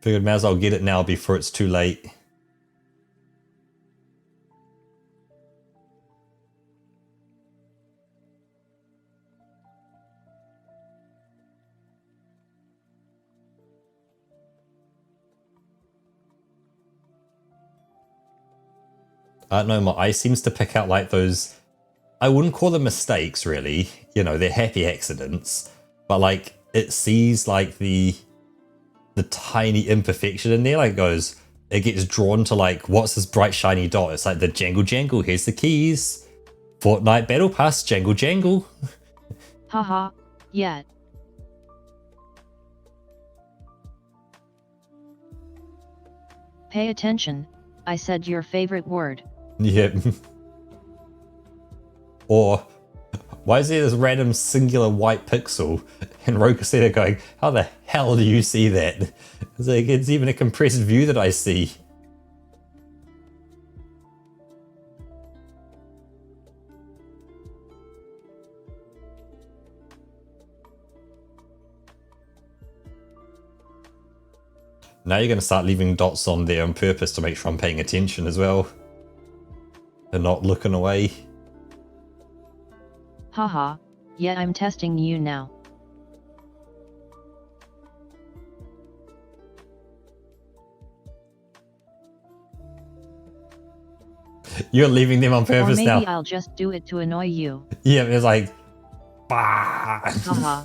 Figured may as well get it now before it's too late. I don't know, my eye seems to pick out like those, I wouldn't call them mistakes really, you know, they're happy accidents, but like it sees like the tiny imperfection in there, like it gets drawn to like, what's this bright shiny dot? It's like the jangle jangle, here's the keys. Fortnite Battle Pass, jangle jangle. Haha, yet. Pay attention, I said your favorite word. Yep. Or, why is there this random singular white pixel? And Rokaseta going, how the hell do you see that? It's like, it's even a compressed view that I see. Now you're going to start leaving dots on there on purpose to make sure I'm paying attention as well. And not looking away. Haha, yet I'm testing you now. You're leaving them on Or purpose maybe now. I'll just do it to annoy you. Yeah, it's like, bah. Haha.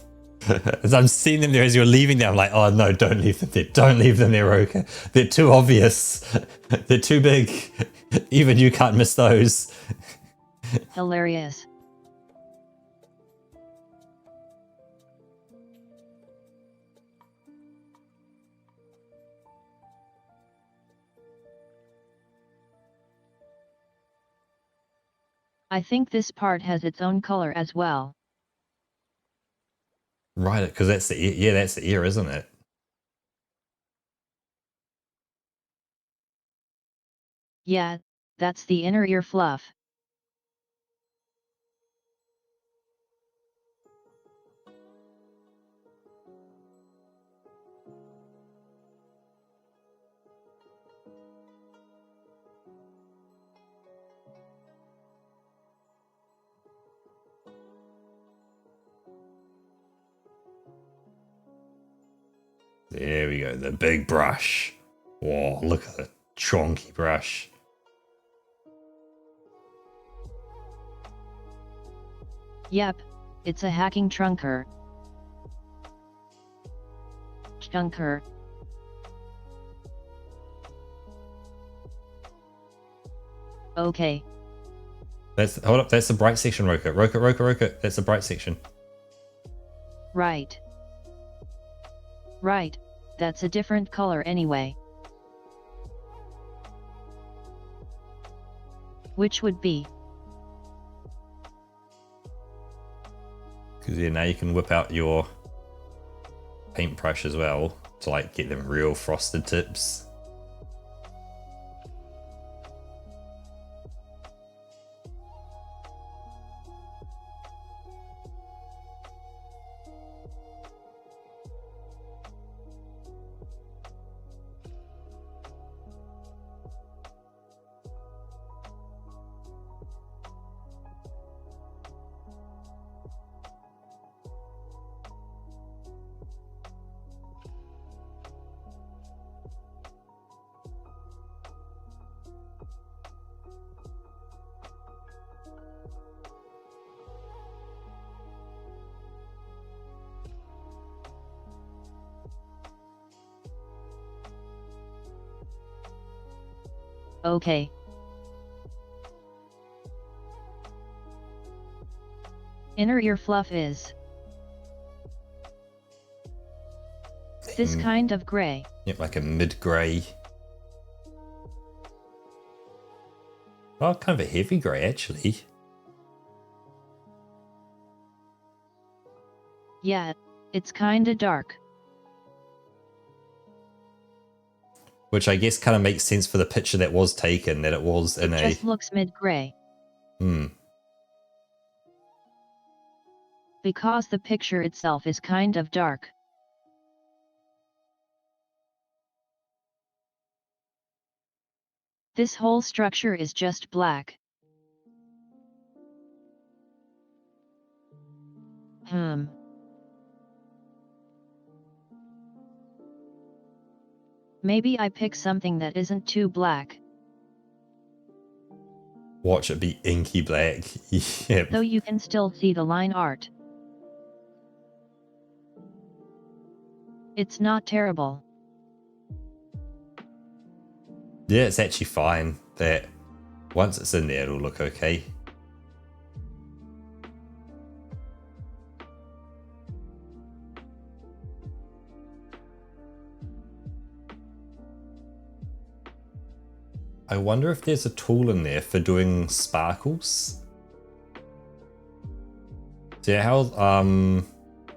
As I'm seeing them there as you're leaving them, I'm like, oh no, don't leave them there. Don't leave them there, Roka. They're too obvious. They're too big. Even you can't miss those. Hilarious. I think this part has its own color as well. Right, because that's the ear. Yeah, that's the ear, isn't it? Yeah, that's the inner ear fluff. There we go, the big brush. Whoa, look at the chonky brush. Yep, it's a hacking trunker. Chunker. Okay. Hold up, that's the bright section, Roka. Roka. That's the bright section. Right. Right, that's a different color anyway. Which would be? Because yeah, now you can whip out your paintbrush as well to like get them real frosted tips. Okay. Inner ear fluff is this kind of gray. Yep, like a mid-grey. Oh, kind of a heavy grey actually. Yeah, it's kinda dark. Which I guess kind of makes sense for the picture that was taken, that it was in It a... just looks mid-gray. Because the picture itself is kind of dark. This whole structure is just black. Maybe I pick something that isn't too black. Watch it be inky black. Yep. Though you can still see the line art. It's not terrible. Yeah, it's actually fine. That once it's in there, it'll look okay. I wonder if there's a tool in there for doing sparkles. So yeah, how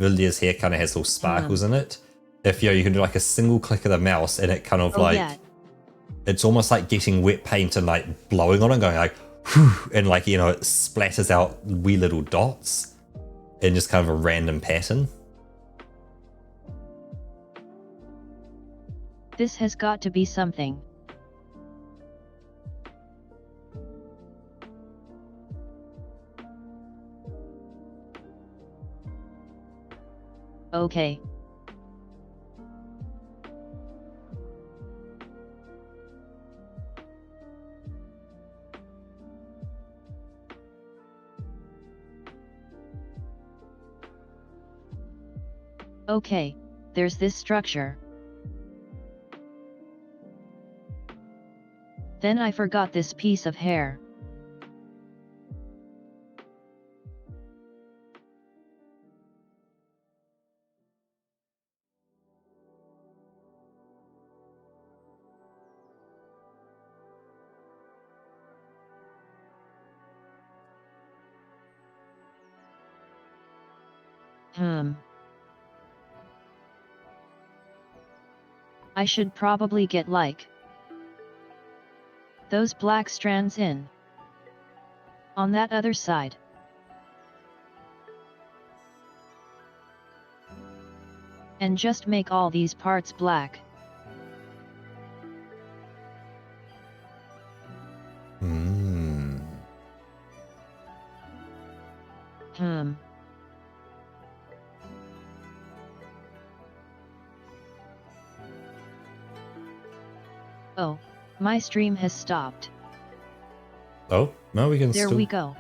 Vildia's hair kind of has those sparkles in it. If you can do like a single click of the mouse and it kind of like, it's almost like getting wet paint and like blowing on it, going like, whew, and like, you know, it splatters out wee little dots in just kind of a random pattern. This has got to be something. Okay. Okay, there's this structure. Then I forgot this piece of hair. I should probably get like those black strands in on that other side. And just make all these parts black. Oh, my stream has stopped. Oh, no, we can There still we go.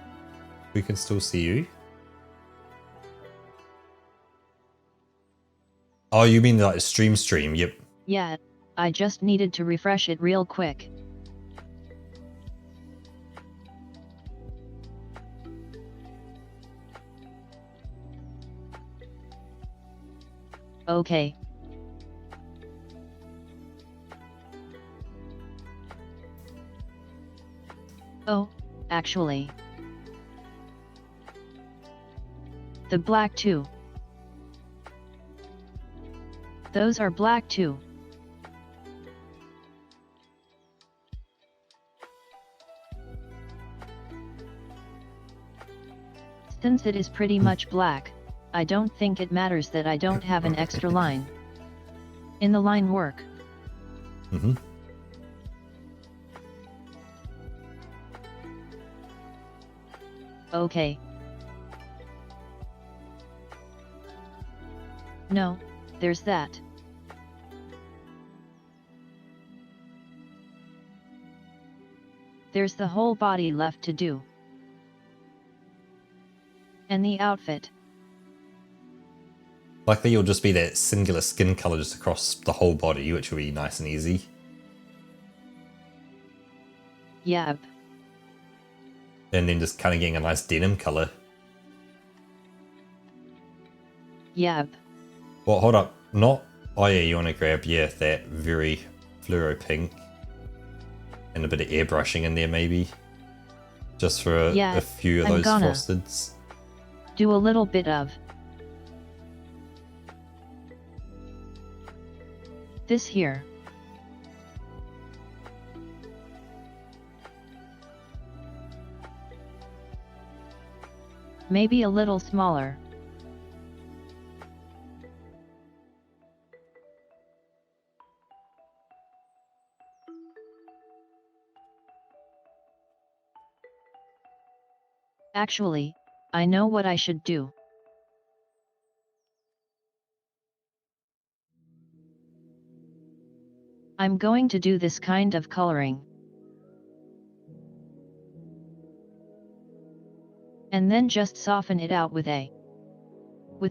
we can still see you. Oh, you mean like stream? Yep. Yeah, I just needed to refresh it real quick. Okay. Oh, actually. The black too. Those are black too. Since it is pretty much black, I don't think it matters that I don't have an extra line in the line work. Mm-hmm. Okay. No, there's that. There's the whole body left to do. And the outfit. Likely you'll just be that singular skin color just across the whole body, which will be nice and easy. Yep. And then just kind of getting a nice denim color. Yep. Well, hold up. Not... Oh yeah, you want to grab, yeah, that very fluoro pink. And a bit of airbrushing in there, maybe. Just for a few of I'm those gonna frosteds. do a little bit of this here. Maybe a little smaller. Actually, I know what I should do. I'm going to do this kind of coloring. And then just soften it out with a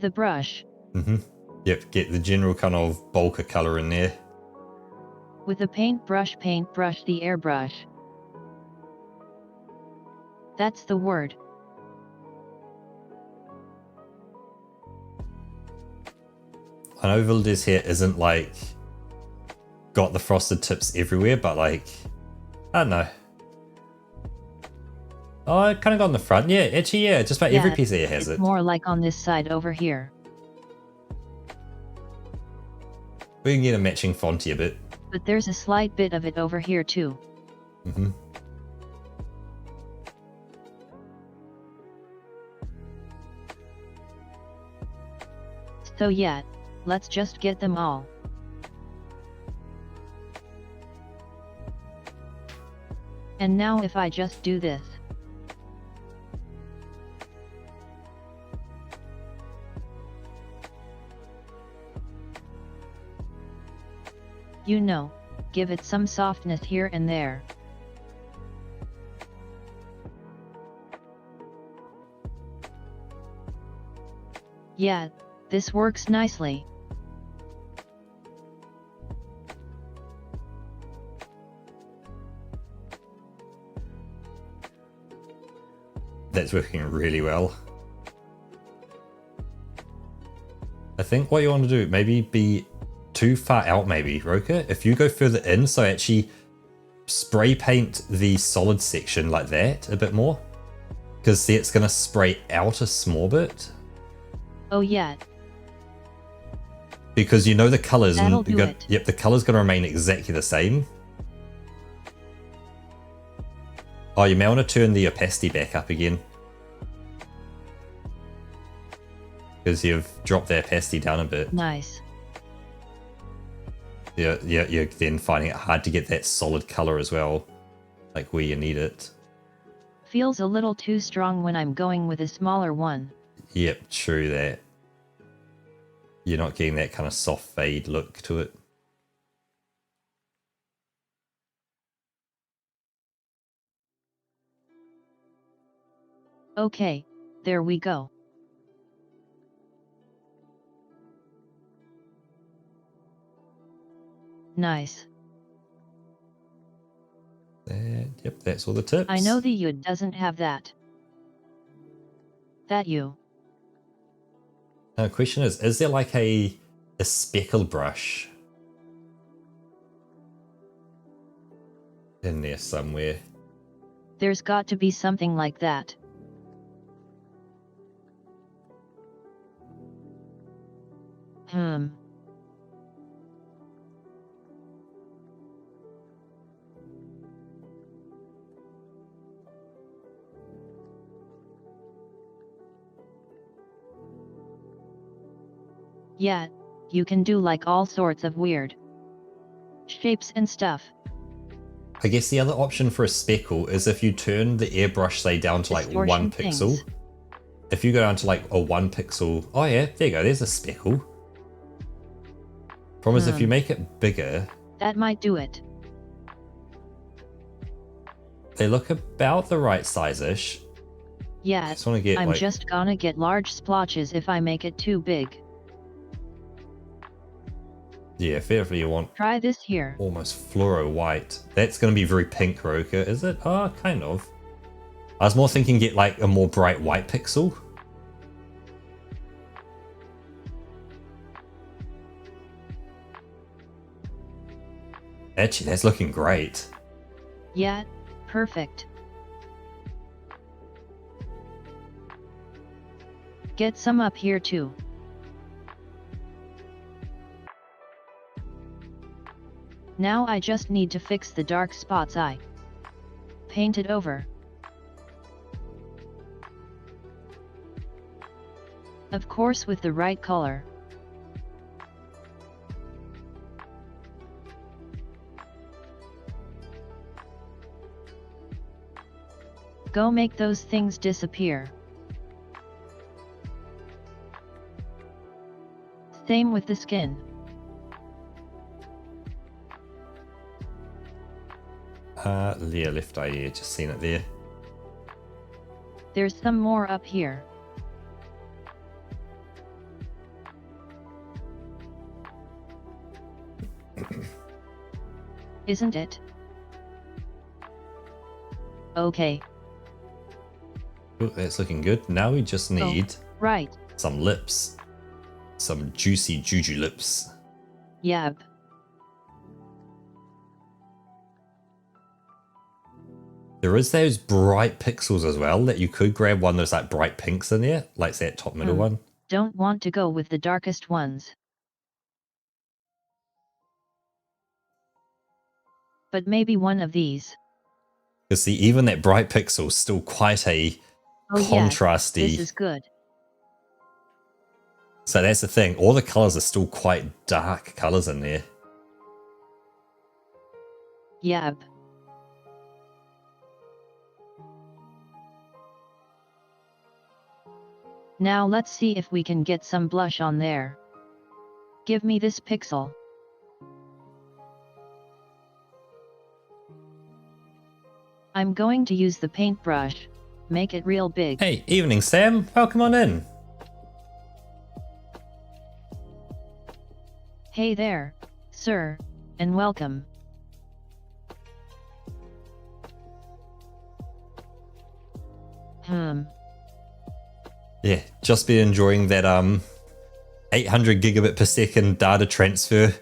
brush. Mm-hmm. Yep, get the general kind of bulk of color in there. With a paintbrush the airbrush. That's the word. I know Valdez here isn't like got the frosted tips everywhere, but like, I don't know. Oh, I kind of got on the front. Yeah, actually, yeah, just about every piece here has it. More like on this side over here. We can get a matching font here a bit. But there's a slight bit of it over here too. Mm-hmm. So yeah, let's just get them all. And now if I just do this. You know, give it some softness here and there. Yeah, this works nicely. That's working really well. I think what you want to do, maybe be too far out maybe, Roka. If you go further in, so actually spray paint the solid section like that a bit more. Because see, it's going to spray out a small bit. Oh yeah. Because you know the colors That'll and do it. yep, the color's gonna remain exactly the same. Oh, you may want to turn the opacity back up again. Because you've dropped the opacity down a bit. Nice. Yeah, you're then finding it hard to get that solid color as well. Like where you need it. Feels a little too strong when I'm going with a smaller one. Yep, true that. You're not getting that kind of soft fade look to it. Okay, there we go. Nice. Yep, that's all the tips. I know the Yud doesn't have that. That you. Now, the question is there like a speckle brush in there somewhere? There's got to be something like that. Yeah, you can do like all sorts of weird shapes and stuff. I guess the other option for a speckle is if you turn the airbrush, say, down to like Distortion 1 pixel. things. If you go down to like a 1 pixel, oh yeah, there you go, there's a speckle. Problem is if you make it bigger, That might do it. they look about the right size-ish. Yeah, Just want to get I'm like, just gonna get large splotches if I make it too big. yeah, effectively you want Try this here. almost fluoro white. That's going to be very pink, Roka, is it? Oh, kind of. I was more thinking get like a more bright white pixel. Actually, that's looking great. Yeah, perfect. Get some up here too. Now I just need to fix the dark spots I painted over. Of course with the right color. Go make those things disappear. Same with the skin. Leah left eye, yeah, just seen it there. There's some more up here. Isn't it? Okay. Ooh, that's looking good. Now we just need Right. some lips. Some juicy juju lips. Yep. There is those bright pixels as well that you could grab one that's like bright pinks in there, like that top middle one. Don't want to go with the darkest ones. But maybe one of these. Because see, even that bright pixel is still quite a contrasty. Yes, this is good. So that's the thing. All the colors are still quite dark colors in there. Yep. Now let's see if we can get some blush on there. Give me this pixel. I'm going to use the paintbrush. Make it real big. Hey, evening Sam. Welcome on in. Hey there, sir, and welcome. Yeah, just been enjoying that 800 gigabit per second data transfer.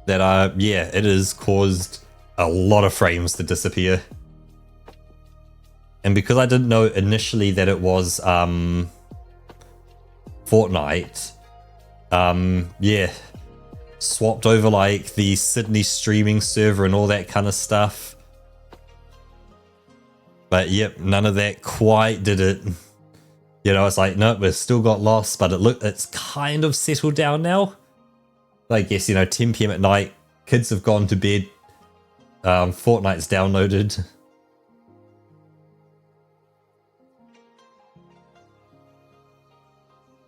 That yeah, it has caused a lot of frames to disappear. And because I didn't know initially that it was Fortnite, yeah, swapped over like the Sydney streaming server and all that kind of stuff. But yep, none of that quite did it. You know, it's like, nope, we've still got lost, but it's kind of settled down now. I guess, you know, 10 PM at night, kids have gone to bed, Fortnite's downloaded.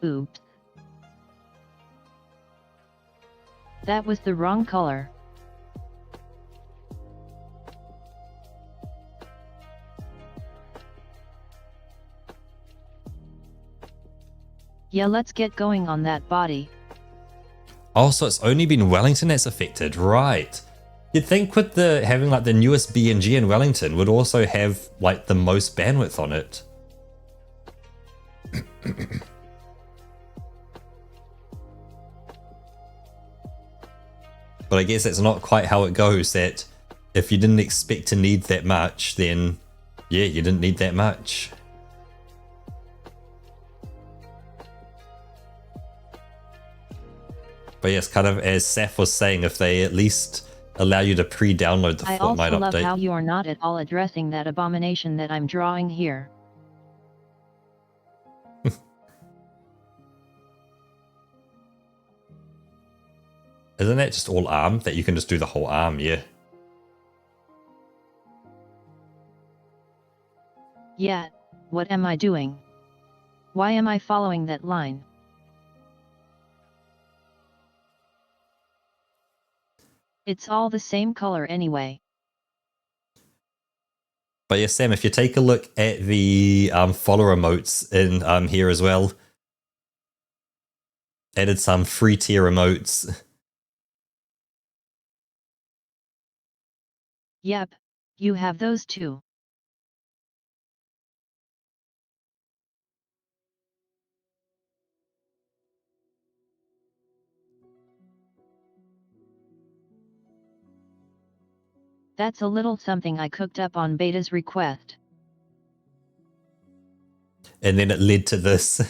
Oops. That was the wrong color. Yeah, let's get going on that body. Oh, so it's only been Wellington that's affected, right? You'd think with the having like the newest BNG in Wellington would also have like the most bandwidth on it. But I guess that's not quite how it goes, that if you didn't expect to need that much, then yeah, you didn't need that much. But yes, kind of as Saf was saying, if they at least allow you to pre-download the I Fortnite also love update. how you are not at all addressing that abomination that I'm drawing here. Isn't that just all arm? That you can just do the whole arm, yeah. Yeah, what am I doing? Why am I following that line? It's all the same color anyway. But yeah, Sam, if you take a look at the follow emotes in here as well, added some free tier emotes. Yep, you have those too. That's a little something I cooked up on Beta's request. And then it led to this.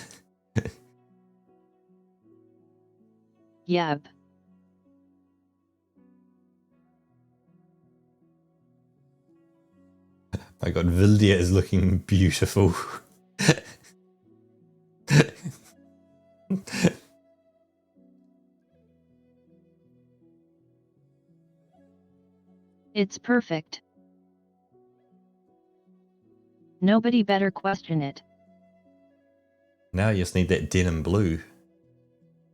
Yep. My god, Vildia is looking beautiful. It's perfect. Nobody better question it. Now you just need that denim blue.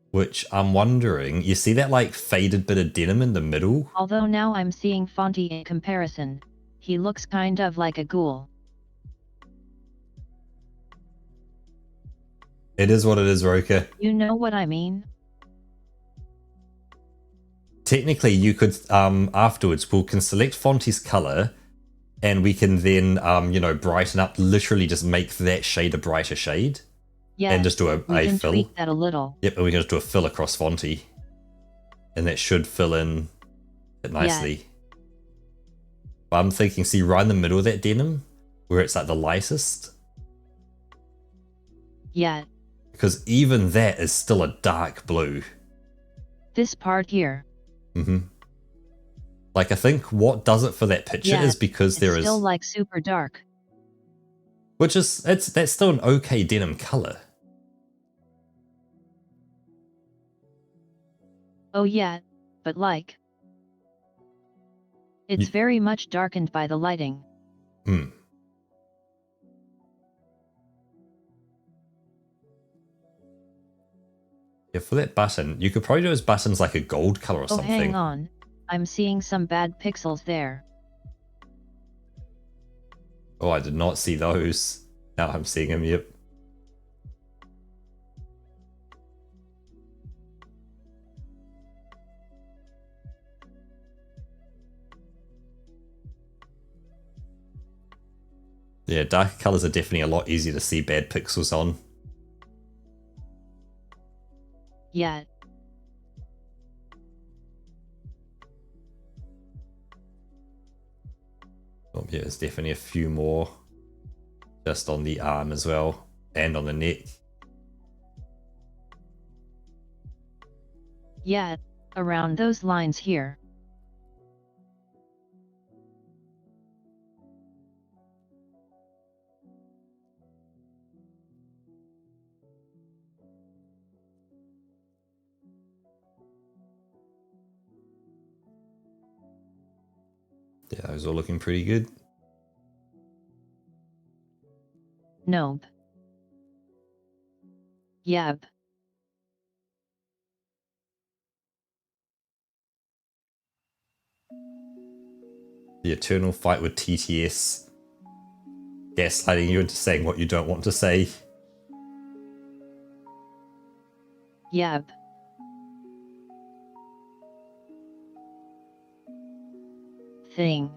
Which I'm wondering, you see that like faded bit of denim in the middle? Although now I'm seeing Fonty in comparison, he looks kind of like a ghoul. It is what it is, Roka. You know what I mean? Technically, you could, afterwards, we can select Fonty's color, and we can then, you know, brighten up, literally just make that shade a brighter shade. Yeah, And just do we a can fill. tweak that a little. Yep, and we can just do a fill across Fonty. And that should fill in it nicely. But I'm thinking, see, right in the middle of that denim, where it's like the lightest. Yeah. Because even that is still a dark blue. This part here. Mm-hmm. Like, I think what does it for that picture is because there is... still like super dark. Which is, that's still an okay denim color. Oh yeah, but like... It's very much darkened by the lighting. Hmm. Yeah, for that button, you could probably do those buttons like a gold color or something. Hang on. I'm seeing some bad pixels there. Oh, I did not see those. Now I'm seeing them, yep. Yeah, darker colors are definitely a lot easier to see bad pixels on. Yeah. Oh yeah, there's definitely a few more. just on the arm as well, and on the neck. Yeah, around those lines here. Yeah, those are looking pretty good. Nope. Yep. The eternal fight with TTS. Gaslighting you into saying what you don't want to say. Yep. Thing.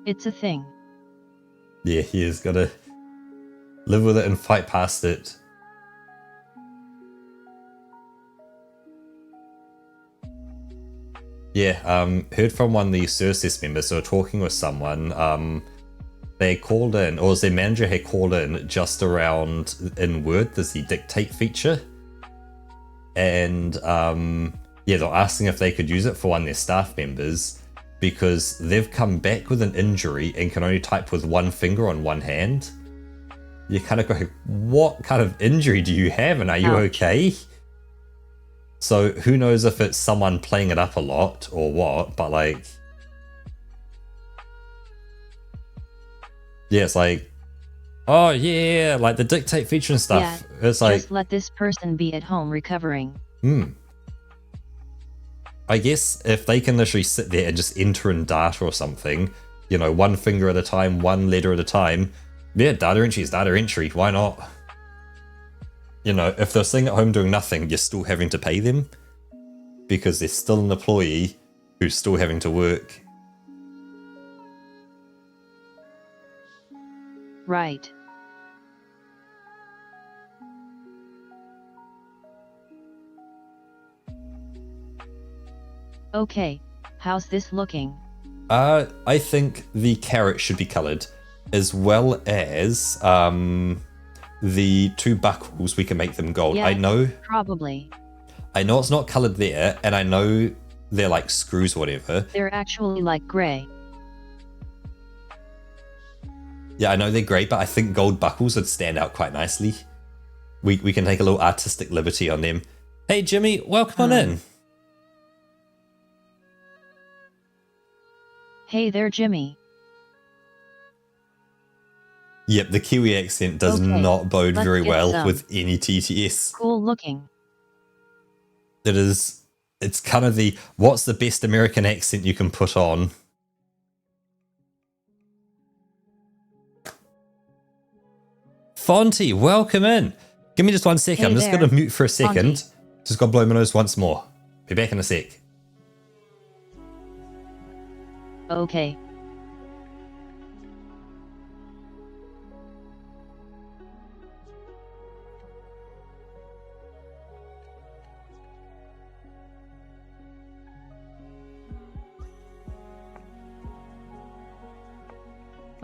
It's a thing. Yeah, he has got to live with it and fight past it. Yeah, heard from one of the Surces members, so talking with someone, they called in, or their manager had called in just around, in Word, there's the dictate feature. And yeah, they're asking if they could use it for one of their staff members because they've come back with an injury and can only type with one finger on one hand. You kind of go, what kind of injury do you have and are you okay? So who knows if it's someone playing it up a lot or what, but like... Yeah, it's like, oh yeah, like the dictate feature and stuff. Yeah, it's like... just let this person be at home recovering. I guess if they can literally sit there and just enter in data or something, you know, one finger at a time, one letter at a time, yeah, data entry is data entry, why not? You know, if they're sitting at home doing nothing, you're still having to pay them because they're still an employee who's still having to work. Right. Okay, how's this looking? I think the carrot should be coloured, as well as the two buckles. We can make them gold. Yeah, I know it's not coloured there, and I know they're like screws or whatever. They're actually like grey. Yeah, I know they're great, but I think gold buckles would stand out quite nicely. We can take a little artistic liberty on them. Hey Jimmy, welcome on in. Hey there, Jimmy. Yep, the Kiwi accent does not bode very well with any TTS. Cool looking. It's kind of the, what's the best American accent you can put on? Fonty, welcome in. Give me just 1 second. Hey I'm just going to mute for a second. Fonty. Just got to blow my nose once more. Be back in a sec. Okay.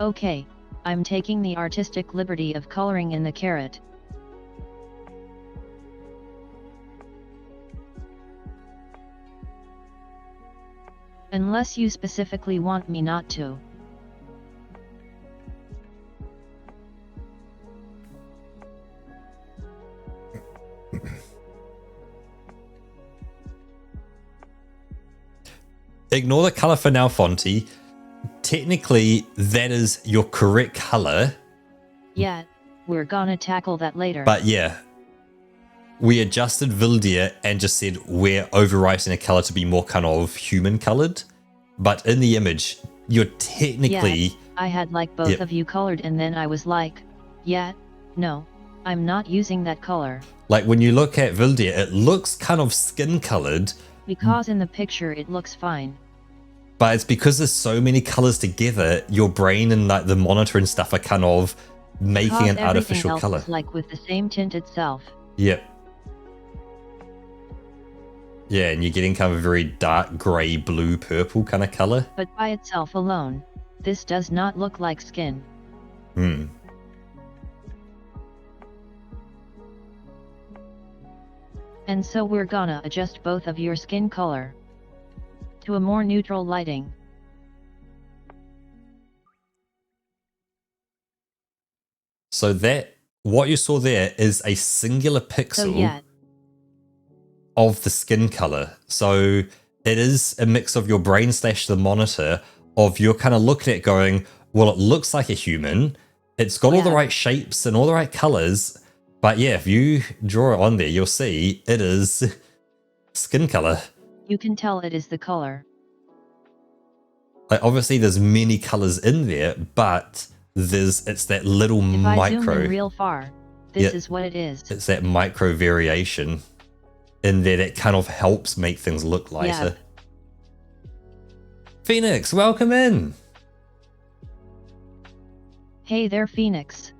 Okay, I'm taking the artistic liberty of coloring in the carrot. Unless you specifically want me not to. Ignore the color for now, Fonty. Technically, that is your correct color. Yeah, we're gonna tackle that later. But yeah, we adjusted Vildia and just said we're overwriting a color to be more kind of human colored. But in the image, you're technically... Yeah, I had like both of you colored and then I was like, yeah, no, I'm not using that color. Like when you look at Vildia, it looks kind of skin colored. Because in the picture it looks fine. But it's because there's so many colors together, your brain and like the monitor and stuff are kind of making an artificial color. Like with the same tint itself. Yep. Yeah, and you're getting kind of a very dark gray, blue, purple kind of color. But by itself alone. This does not look like skin. And so we're gonna adjust both of your skin color to a more neutral lighting. So that, what you saw there is a singular So pixel yeah, of the skin color. So it is a mix of your brain / the monitor, of you're kind of looking at it going, well, it looks like a human. It's got all the Yeah. right shapes and all the right colors. But yeah, if you draw it on there, you'll see it is skin color. you can tell it is the color. Like obviously there's many colors in there, but it's that little If I zoom micro. in real far, this Yeah. is what it is. It's that micro variation in there that kind of helps make things look lighter. Phoenix, welcome in. Hey there, Phoenix.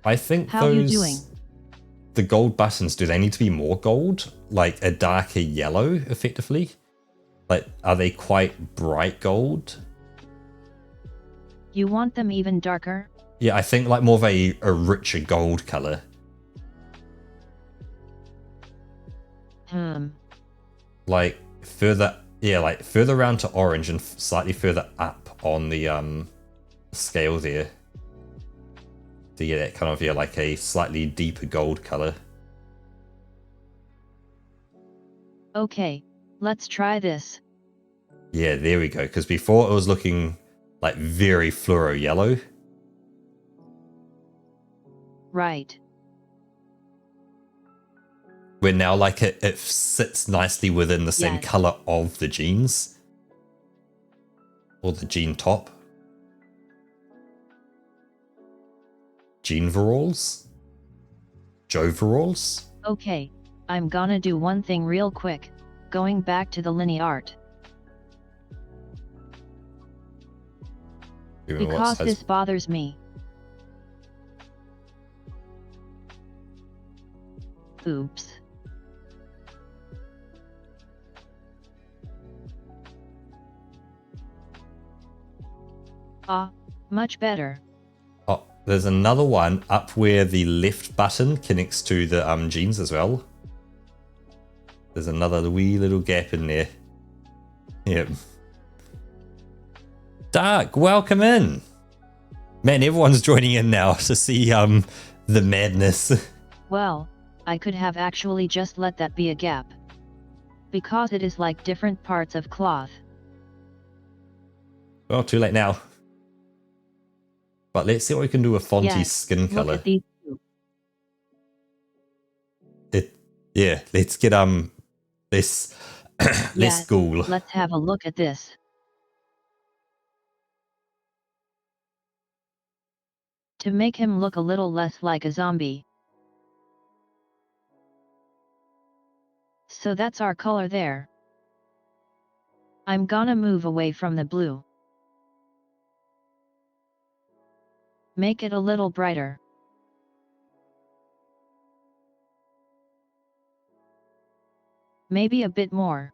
I think How you those, doing? the gold buttons, do they need to be more gold? Like a darker yellow, effectively? Like, are they quite bright gold? You want them even darker? Yeah, I think like more of a richer gold color. Like further, yeah, like further around to orange and slightly further up on the scale there. To get that kind of, yeah, like a slightly deeper gold color. Okay, let's try this. Yeah, there we go. Because before it was looking like very fluoro yellow. Right. Where now like it sits nicely within the same Yeah. color of the jeans. Or the jean top. Jeanveralls? Joveralls? Okay, I'm gonna do one thing real quick, going back to the linear art. Even what Because size- this bothers me. Oops. Ah, much better. Oh, there's another one up where the left button connects to the jeans as well. There's another wee little gap in there. Yep. Dark, welcome in. Man, everyone's joining in now to see the madness. Well, I could have actually just let that be a gap. Because it is like different parts of cloth. Well, too late now. But let's see what we can do with Fonty's Yes, skin look color. at these two. Yeah, let's get this Yeah, let's ghoul. Let's have a look at this. To make him look a little less like a zombie. So that's our color there. I'm gonna move away from the blue. Make it a little brighter. Maybe a bit more.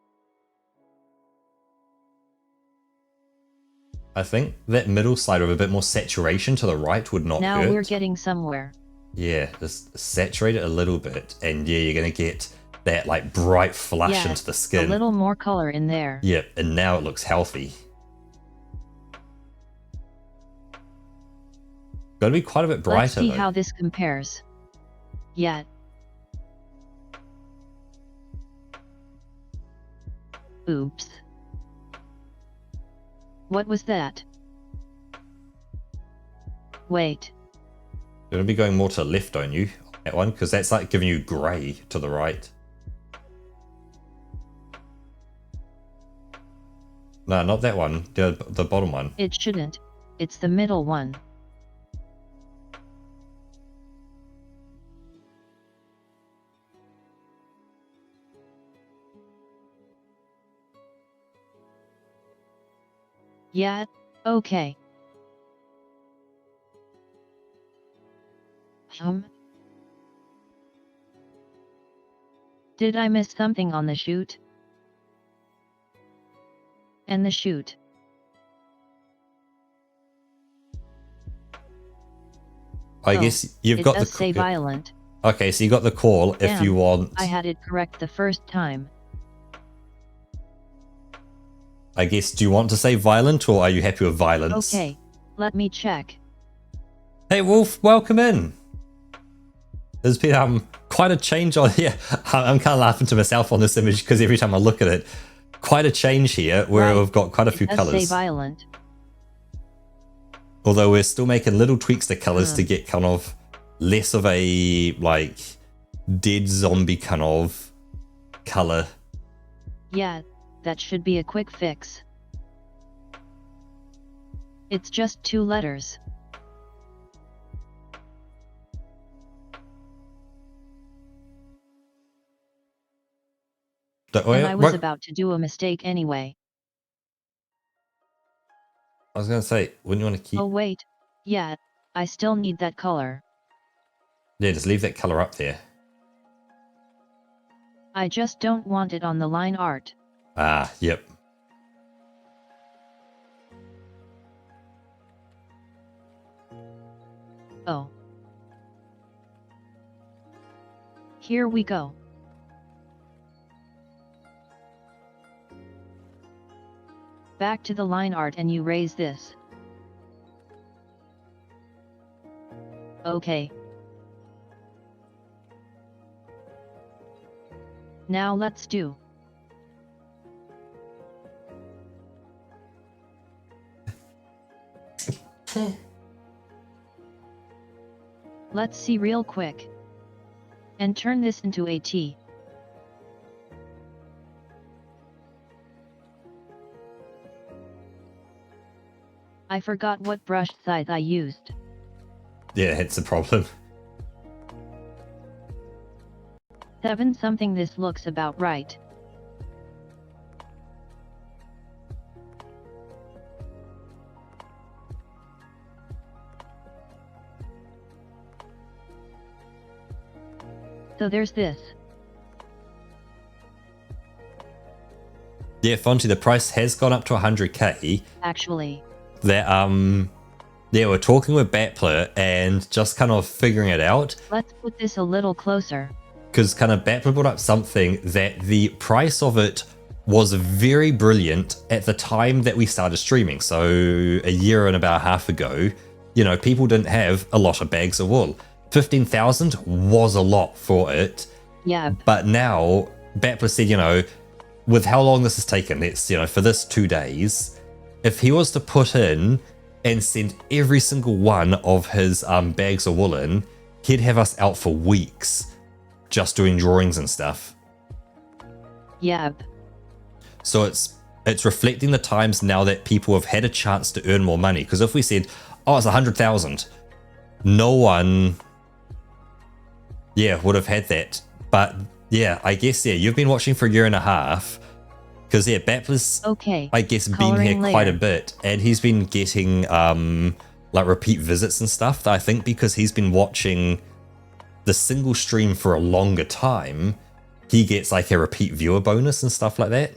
I think that middle side with a bit more saturation to the right would not Now hurt. we're getting somewhere. Yeah, just saturate it a little bit, and yeah, you're gonna get that like bright flush Yeah, into the a skin. little more color in there. Yep, and now it looks healthy. Gotta be quite a bit brighter Let's see though. how this compares. Yeah. Oops. What was that? Wait. You're gonna be going more to the left, don't you? That one, because that's like giving you grey to the right. No, not that one. The bottom one. It shouldn't. It's the middle one. Yeah, okay. Did I miss something on the shoot? And the shoot. I guess you've got it does say the violent. okay, so you got the call if Damn, you want. I had it correct the first time. I guess, do you want to say violent or are you happy with violence? Okay, let me check. Hey Wolf, welcome in. There's been quite a change on here. I'm kind of laughing to myself on this image because every time I look at it, quite a change here where Right, we've got quite a few it does say colors. violent. Although we're still making little tweaks to colors to get kind of less of a like dead zombie kind of color. Yeah, that should be a quick fix. It's just 2 letters. And I was about to do a mistake anyway. I was going to say, wouldn't you want to keep... Oh wait, yeah, I still need that color. Yeah, just leave that color up there. I just don't want it on the line art. Ah, yep. Oh. Here we go. Back to the line art and you raise this. Okay. Now let's do. Let's see real quick. And turn this into a T. I forgot what brush size I used. Yeah, it's a problem. 7 something. This looks about right. So there's this. Yeah, Fonty, the price has gone up to 100k. Actually. That yeah, we're talking with Battler and just kind of figuring it out. Let's put this a little closer. Because kind of Battler brought up something that the price of it was very brilliant at the time that we started streaming. So a year and about a half ago, you know, people didn't have a lot of bags of wool. 15,000 was a lot for it. Yeah. But now Battler said, you know, with how long this has taken, it's, you know, for this 2 days, if he was to put in and send every single one of his bags of wool in, he'd have us out for weeks just doing drawings and stuff. Yep. So it's reflecting the times now that people have had a chance to earn more money. Because if we said, oh, it's 100,000, no one, yeah, would have had that. But yeah, I guess, yeah, you've been watching for a year and a half. Because yeah, Battler's, okay, I guess, been here quite a bit, and he's been getting like repeat visits and stuff. I think because he's been watching the single stream for a longer time, he gets like a repeat viewer bonus and stuff like that.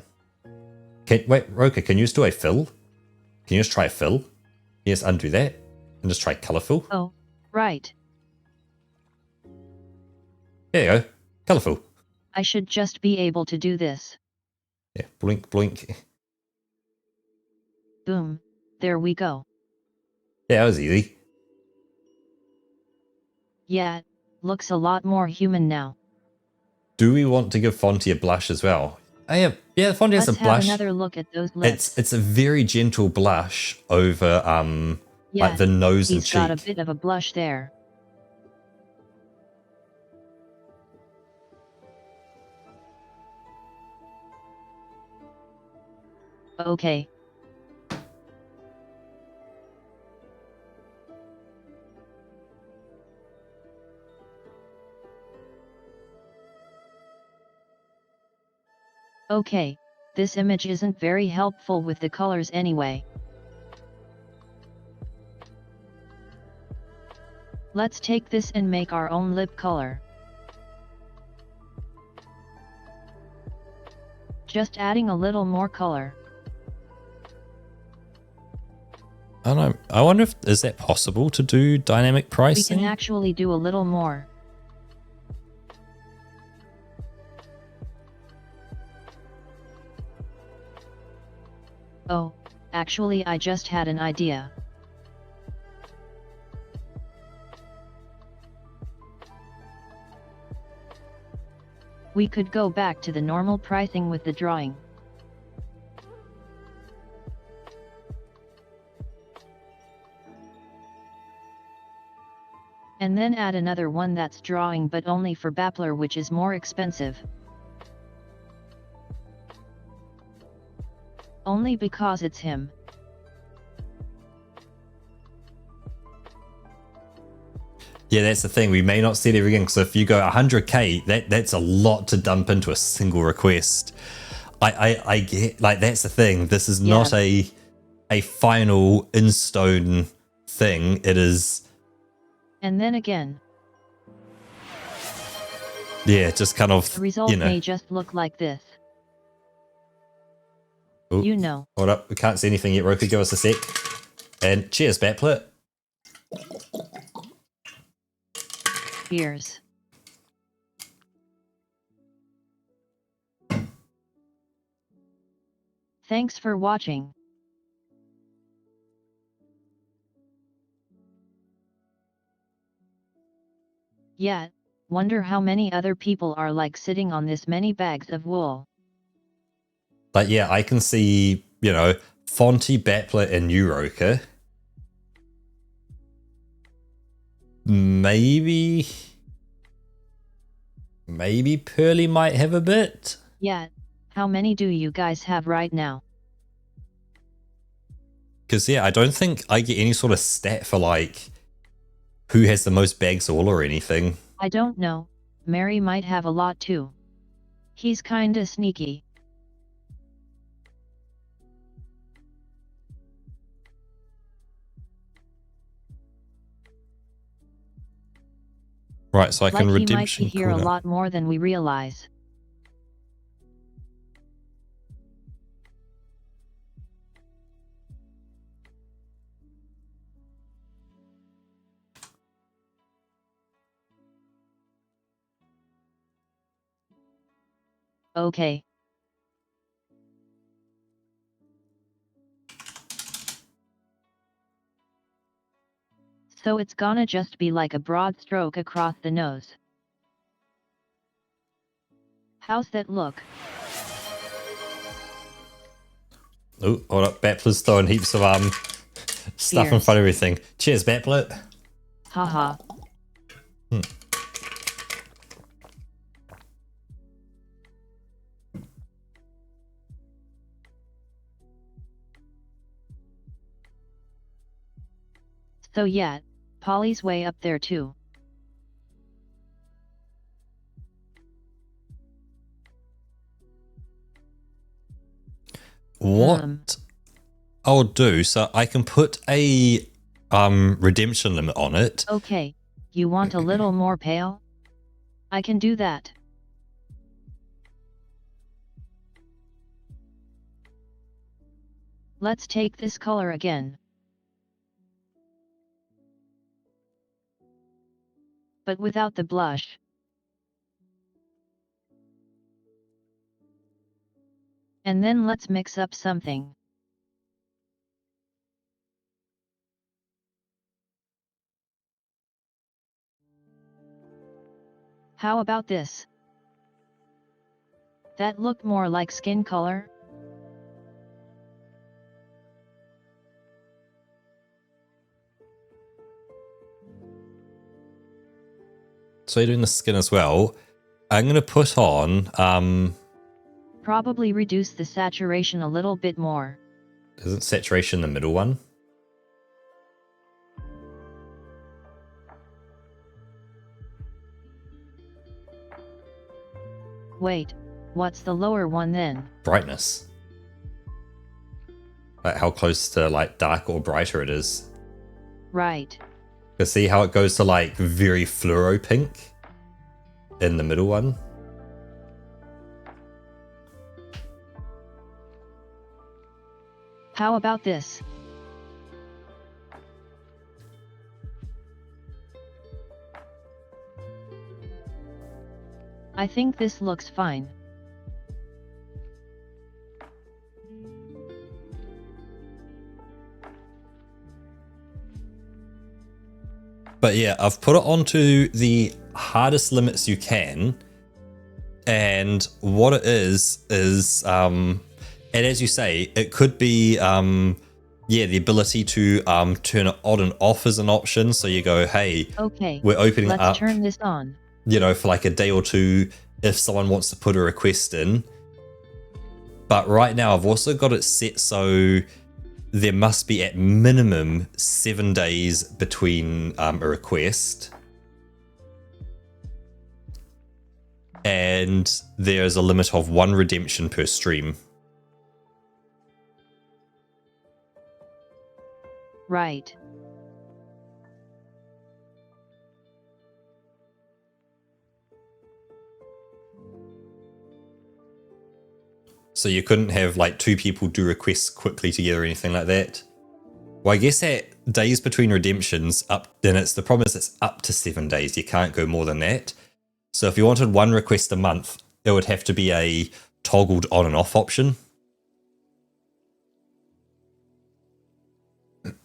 Wait, Roka, can you just do a fill? Can you just try a fill? Yes, undo that and just try colorful. Oh, right. There you go, colorful. I should just be able to do this. Yeah, blink, blink. Boom. There we go. Yeah, that was easy. Yeah, looks a lot more human now. Do we want to give Fonty a blush as well? Yeah, Fonty has a blush. Let's have another look at those lips. It's a very gentle blush over like the nose and cheek. He's got a bit of a blush there. Okay. Okay, this image isn't very helpful with the colors anyway. Let's take this and make our own lip color. Just adding a little more color. I don't know. I wonder if is that possible to do dynamic We pricing? can actually do a little more. Oh, actually I just had an idea. We could go back to the normal pricing with the drawing. And then add another one that's drawing but only for Bappler, which is more expensive. Only because it's him. Yeah, that's the thing. We may not see it every game. So if you go 100k, that's a lot to dump into a single request. I get, like, that's the thing. This is not a final in stone thing. It is. And then again, Yeah, just kind of, the result you know. may just look like this. Ooh, You know. hold up. We can't see anything yet, Roku. Give us a sec. And cheers, Bapplet. Cheers. Thanks for watching. Yet, wonder how many other people are like sitting on this many bags of wool. But yeah, I can see, you know, Fonty, Bapplet, and Uroka. Maybe Pearly might have a bit. Yet, how many do you guys have right now? Because, yeah, I don't think I get any sort of stat for, like, who has the most bags all or anything. I don't know, Mary might have a lot too. He's kinda sneaky. Right, so I can Like he might be redemption here a cooldown. lot more than we realize. Okay. So it's gonna just be like a broad stroke across the nose. How's that look? Oh, hold up. Bapplet's throwing heaps of stuff in Cheers. front of everything. Cheers, Bapplet. Haha. So yeah, Polly's way up there too. What I'll do, so I can put a redemption limit on it. Okay, you want a little more pale? I can do that. Let's take this color again. But without the blush. And then let's mix up something. How about this? That looked more like skin color? So you're doing the skin as well. I'm going to put on, Probably reduce the saturation a little bit more. isn't saturation the middle one? Wait, what's the lower one then? Brightness. Like how close to like dark or brighter it is. Right. You see how it goes to like very fluoro pink in the middle one? How about this? I think this looks fine. But yeah, I've put it onto the hardest limits you can. And what it is, and as you say, it could be, yeah, the ability to turn it on and off as an option. So you go, hey, Okay, we're opening it let's up, turn this on. you know, for like a day or two if someone wants to put a request in. But right now I've also got it set so there must be at minimum 7 days between a request. And there's a limit of 1 redemption per stream. Right. So you couldn't have like 2 people do requests quickly together or anything like that. Well, I guess at days between redemptions then it's the problem is it's up to 7 days. You can't go more than that. So if you wanted 1 request a month, it would have to be a toggled on and off option.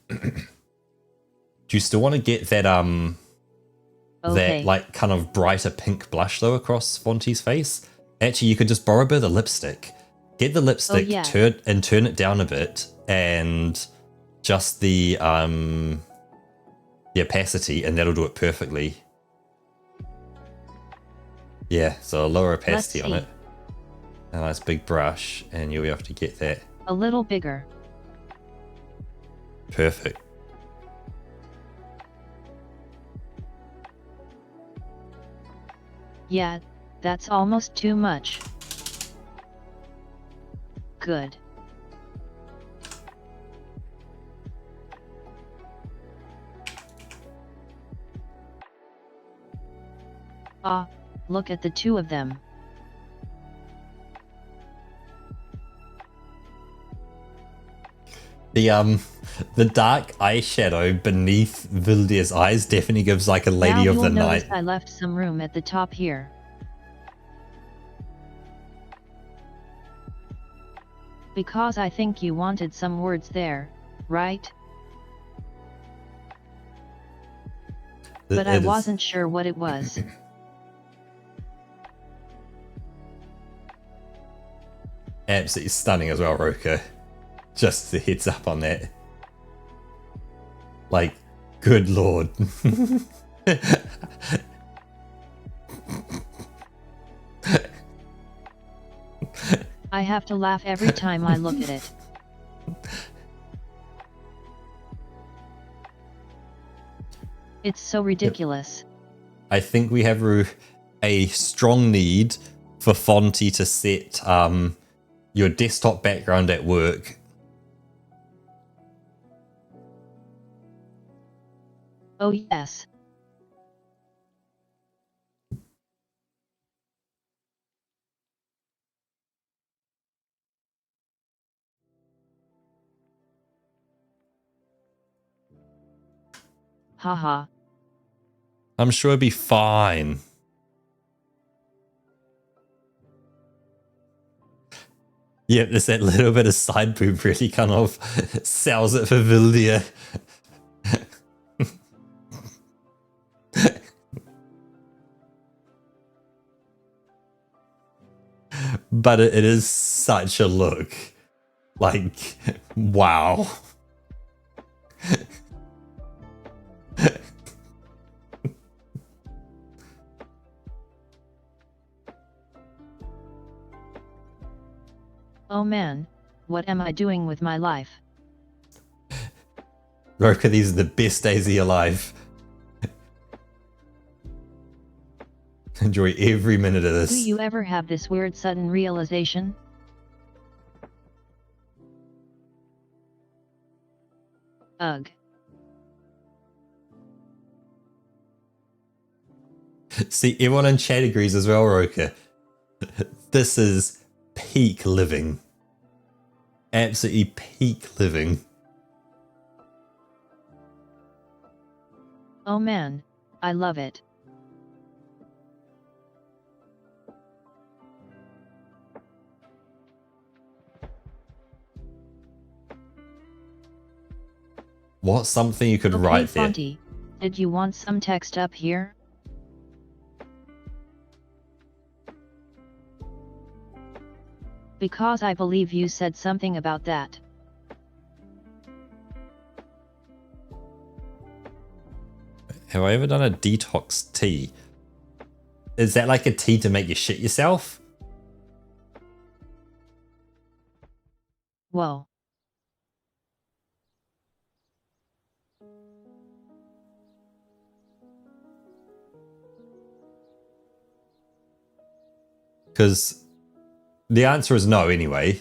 Do you still want to get that Okay. that like kind of brighter pink blush though across Fonty's face? Actually, you could just borrow a bit of the lipstick. Get the lipstick, yeah. turn it down a bit, and just the opacity, and that'll do it perfectly. Yeah, so a lower opacity on it. A nice big brush, and you'll be able to get that. A little bigger. Perfect. Yeah, that's almost too much. Good. Ah, look at the 2 of them. The dark eyeshadow beneath Vildir's eyes definitely gives like a Lady now of the you'll Night. notice I left some room at the top here. Because I think you wanted some words there, right? But I wasn't sure what it was. Absolutely stunning as well, Roka. Just the heads up on that. Like, good lord. I have to laugh every time I look at it. It's so ridiculous. I think we have a strong need for Fonty to set your desktop background at work. Oh yes. Haha. I'm sure it'll be fine. Yeah, there's that little bit of side boob really kind of sells it for Vildir. But it is such a look. Like, wow. Oh man, what am I doing with my life? Roka, these are the best days of your life. Enjoy every minute of this. Do you ever have this weird sudden realization? Ugh. See, everyone in chat agrees as well, Roka. This is peak living. Absolutely peak living. Oh man, I love it. What's something you could Okay, write there? Fonty, did you want some text up here? Because I believe you said something about that. Have I ever done a detox tea? Is that like a tea to make you shit yourself? Whoa. Because the answer is no anyway.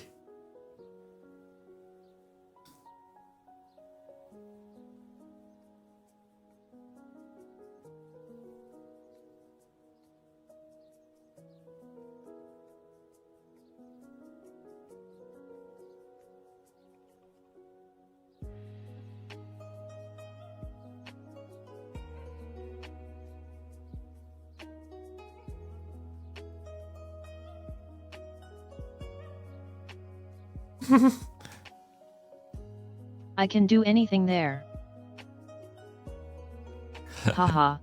I can do anything there. Haha.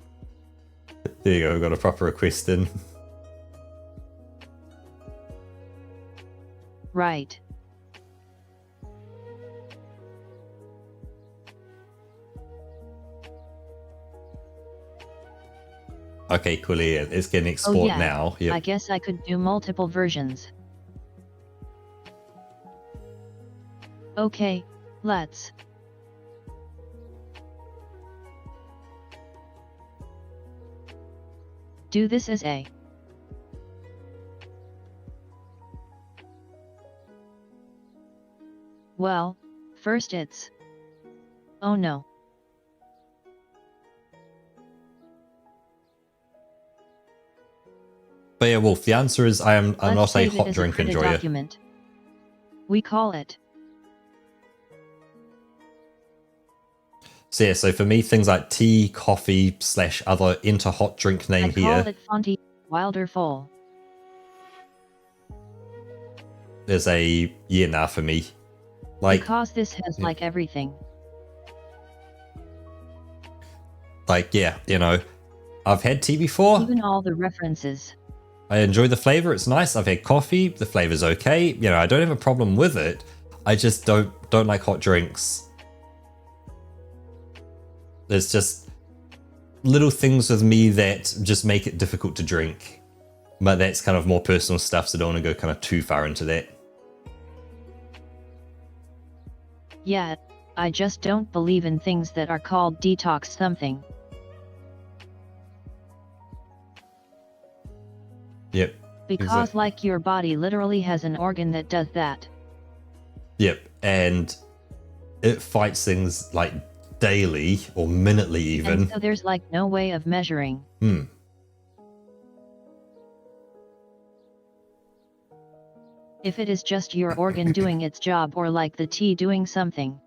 There you go, we've got a proper request in. Right. Okay, cool, yeah, it's getting Oh export yeah, now. Yep. I guess I could do multiple versions. Okay, let's. Do this as a. Well, first it's. Oh no. But yeah, Wolf, the answer is I'm Let's not a save it hot as drink CRITA enjoyer. document. We call it. So yeah, so for me, things like tea, coffee, / other enter hot drink name I call here it Fonty Wilderful. is a yeah nah for me. Like Because this has yeah. like everything. yeah, you know, I've had tea before. Even all the references. I enjoy the flavor. It's nice. I've had coffee. The flavor's okay. You know, I don't have a problem with it. I just don't like hot drinks. There's just little things with me that just make it difficult to drink. But that's kind of more personal stuff, so I don't want to go kind of too far into that. Yeah, I just don't believe in things that are called detox something. Yep. Because exactly. like your body literally has an organ that does that. Yep. And it fights things like daily or minutely even. And so there's like no way of measuring. If it is just your organ doing its job or like the tea doing something.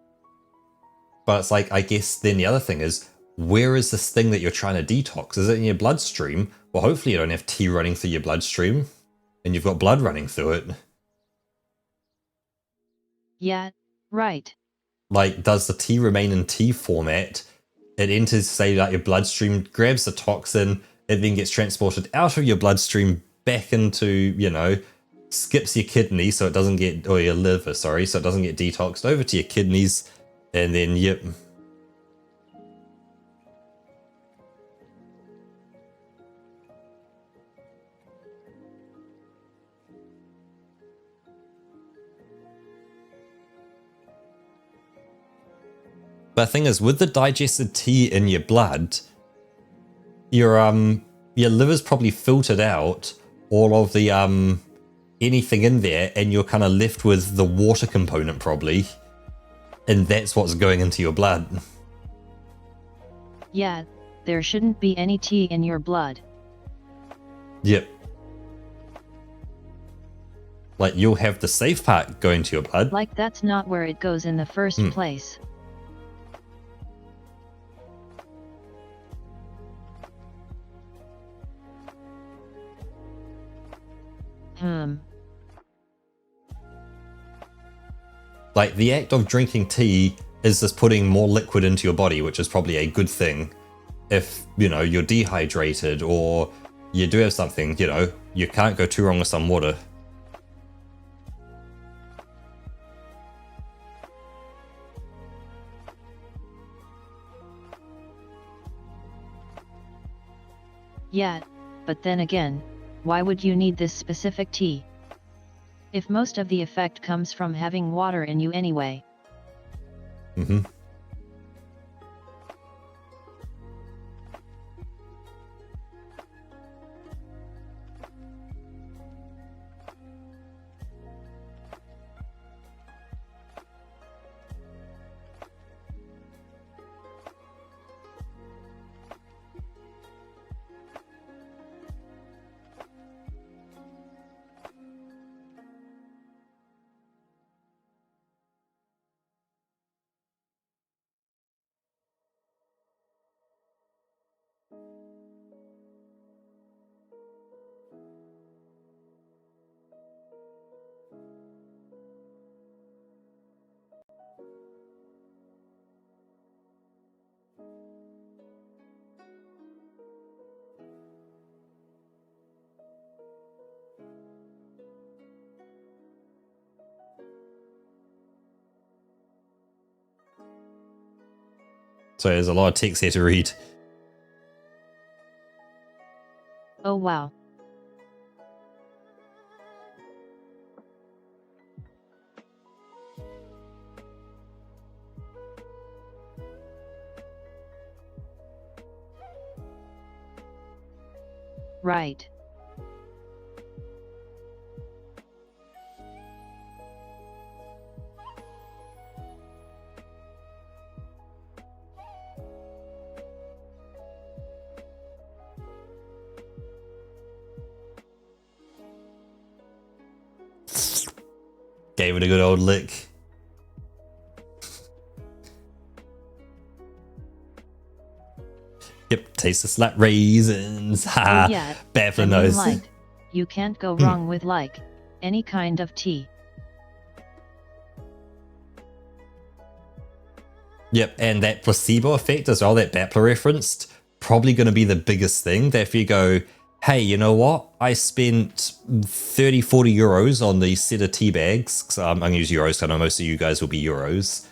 But it's like, I guess then the other thing is, where is this thing that you're trying to detox? Is it in your bloodstream? Well, hopefully you don't have tea running through your bloodstream and you've got blood running through it. Yeah, right. Like, does the tea remain in tea format? It enters, say, like your bloodstream, grabs the toxin, it then gets transported out of your bloodstream back into, you know, skips your kidney so it doesn't get, or your liver, sorry, so it doesn't get detoxed over to your kidneys, and then, yep. But the thing is, with the digested tea in your blood, your liver's probably filtered out all of the anything in there, and you're kind of left with the water component probably, and that's what's going into your blood. Yeah, there shouldn't be any tea in your blood. Yep. Like, you'll have the safe part going to your blood. Like that's not where it goes in the first place. Like, the act of drinking tea is this putting more liquid into your body, which is probably a good thing. If, you know, you're dehydrated or you do have something, you know, you can't go too wrong with some water. Yeah, but then again, why would you need this specific tea? If most of the effect comes from having water in you anyway. Mm-hmm. So there's a lot of text here to read. Oh wow. Right. Gave it a good old lick. Yep, taste the slap raisins. Ha! Oh yeah, Bad for I the mean, nose. like, you can't go wrong with like, any kind of tea. Yep, and that placebo effect as well that Bappler referenced, probably going to be the biggest thing. That if you go, hey, you know what? I spent 30, 40 euros on these set of tea bags. So I'm going to use euros because I know most of you guys will be euros.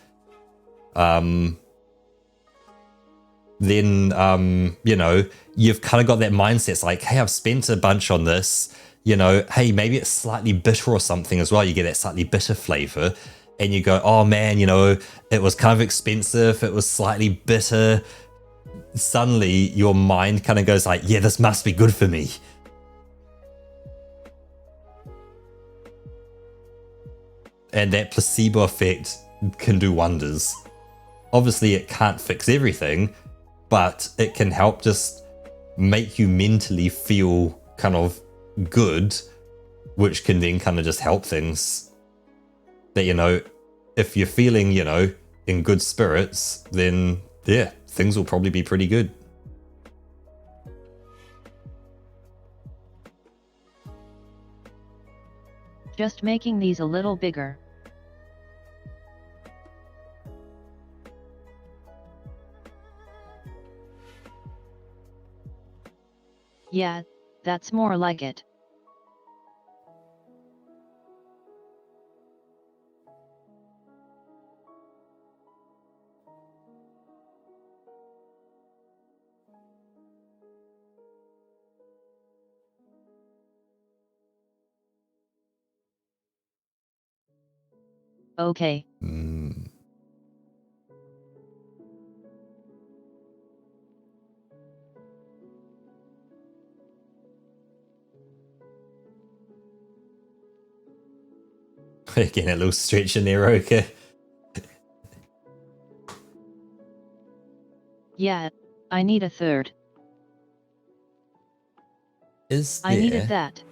Then, you know, you've kind of got that mindset. It's like, hey, I've spent a bunch on this. You know, hey, maybe it's slightly bitter or something as well. You get that slightly bitter flavor. And you go, oh man, you know, it was kind of expensive. It was slightly bitter. Suddenly, your mind kind of goes like, yeah, this must be good for me. And that placebo effect can do wonders. Obviously, it can't fix everything, but it can help just make you mentally feel kind of good, which can then kind of just help things. That, you know, if you're feeling, you know, in good spirits, then yeah, things will probably be pretty good. Just making these a little bigger. Yeah, that's more like it. Okay. Getting a little stretch in there, okay. Yeah, I need a third. Is there... I needed that.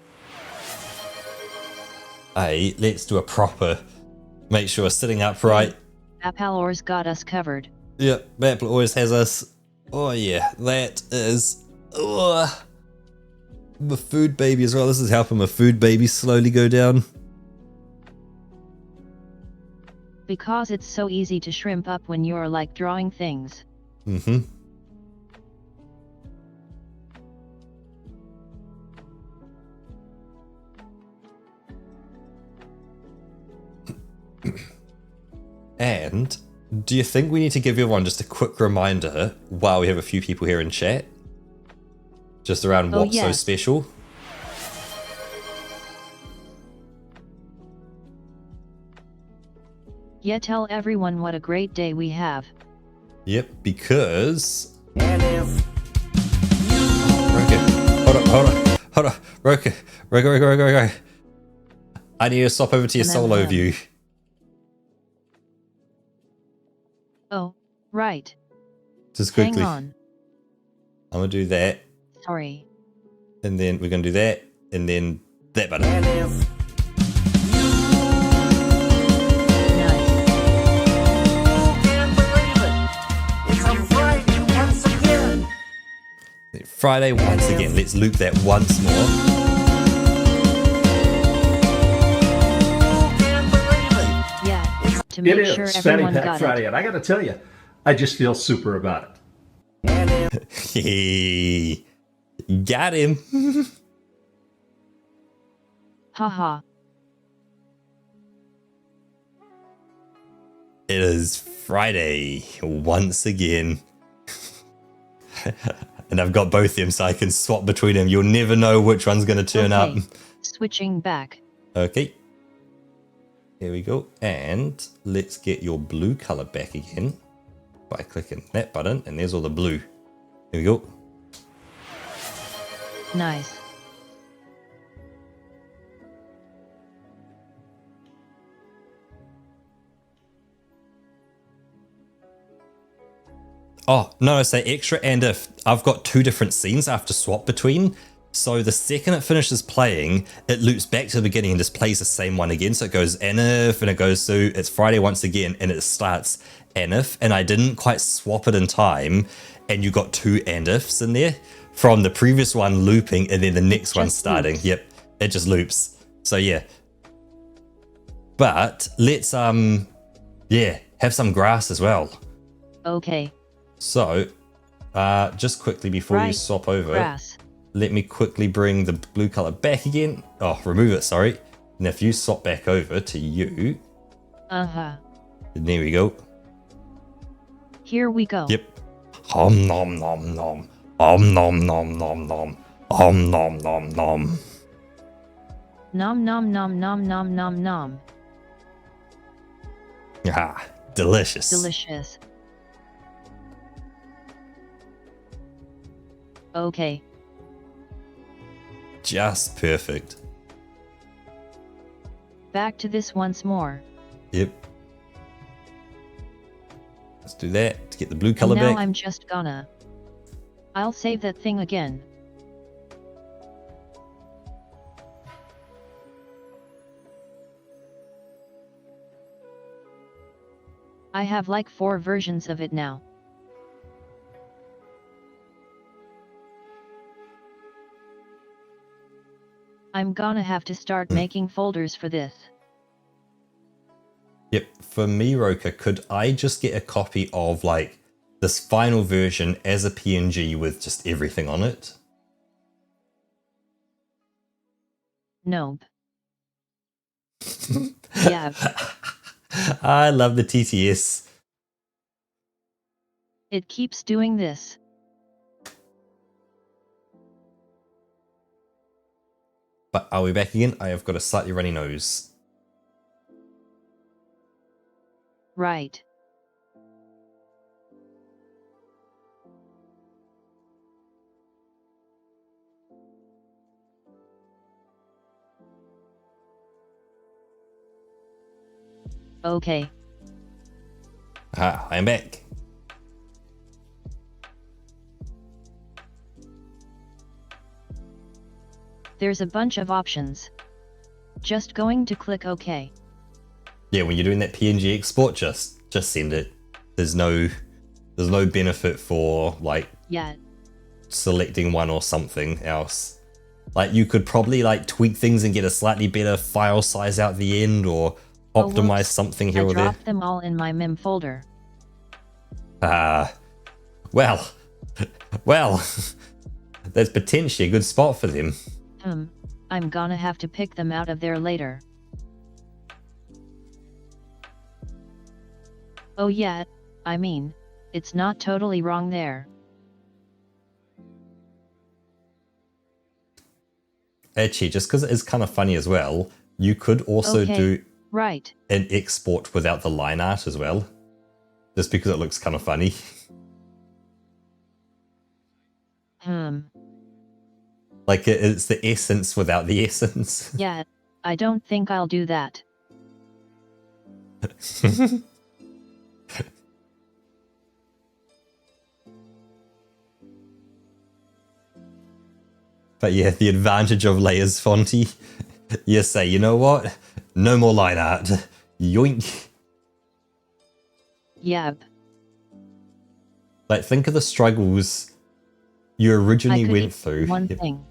Hey, let's do a proper. Make sure we're sitting upright. Appalor's got us covered. Yep, Bappler always has us. Oh yeah, that is... the food baby as well. This is helping my food baby slowly go down. Because it's so easy to shrimp up when you're like drawing things. Mm-hmm. And do you think we need to give everyone just a quick reminder while we have a few people here in chat? Just around what's so yes. special? Yeah, tell everyone what a great day we have. Yep, because... Roka, hold on. Roka. I need to swap over to your solo view. Oh, right. Just quickly. Hang on. I'm gonna do that. Sorry. And then we're gonna do that. And then that button. Nice. Friday once again. Let's loop that once more. Yeah, to It make is sure Fanny everyone Pack got Friday, it. and I got to tell you, I just feel super about it. Got him. Haha. It is Friday once again. And I've got both of them so I can swap between them. You'll never know which one's going to turn up. Switching back. Okay. Here we go. And let's get your blue color back again by clicking that button. And there's all the blue. Here we go. Nice. Oh, no, I say extra and if. I've got two different scenes I have to swap between. So the second it finishes playing, it loops back to the beginning and just plays the same one again. So it goes and if, and it goes to, it's Friday once again, and it starts and if. And I didn't quite swap it in time, and you got two and ifs in there from the previous one looping and then the next one starting. Loops. Yep, it just loops. So yeah. But let's, yeah, have some grass as well. Okay. So, just quickly before you swap over, Grass. let me quickly bring the blue color back again. Oh, remove it, sorry. And if you swap back over to you, Uh-huh. there we go. Here we go. Yep. Om nom nom nom. Om nom nom nom nom. Om nom nom nom. Nom nom nom nom nom nom nom. Ah, delicious. Delicious. Okay. Just perfect. Back to this once more. Yep. Let's do that to get the blue color and now back. I'm just gonna. I'll save that thing again. I have like 4 versions of it now. I'm gonna have to start making folders for this. Yep, for me, Roka, could I just get a copy of like this final version as a PNG with just everything on it? Nope. Yeah. I love the TTS. It keeps doing this. But are we back again? I have got a slightly runny nose. Right. Okay. Ah, I am back. There's a bunch of options. Just going to click OK. Yeah, when you're doing that PNG export, just send it. There's no benefit for like selecting one or something else. Like you could probably like tweak things and get a slightly better file size out the end, or optimize whoops. something here I or there. dropped them all in my MIM folder. Well, well, there's potentially a good spot for them. I'm gonna have to pick them out of there later. Oh yeah, I mean, it's not totally wrong there. Actually, just because it is kind of funny as well, you could also Okay, do right. an export without the line art as well. Just because it looks kind of funny. Like it's the essence without the essence. Yeah, I don't think I'll do that. But yeah, the advantage of layers Fonty. You say, you know what? No more line art. Yoink. Yep. Like, think of the struggles you originally I could went eat through. one thing.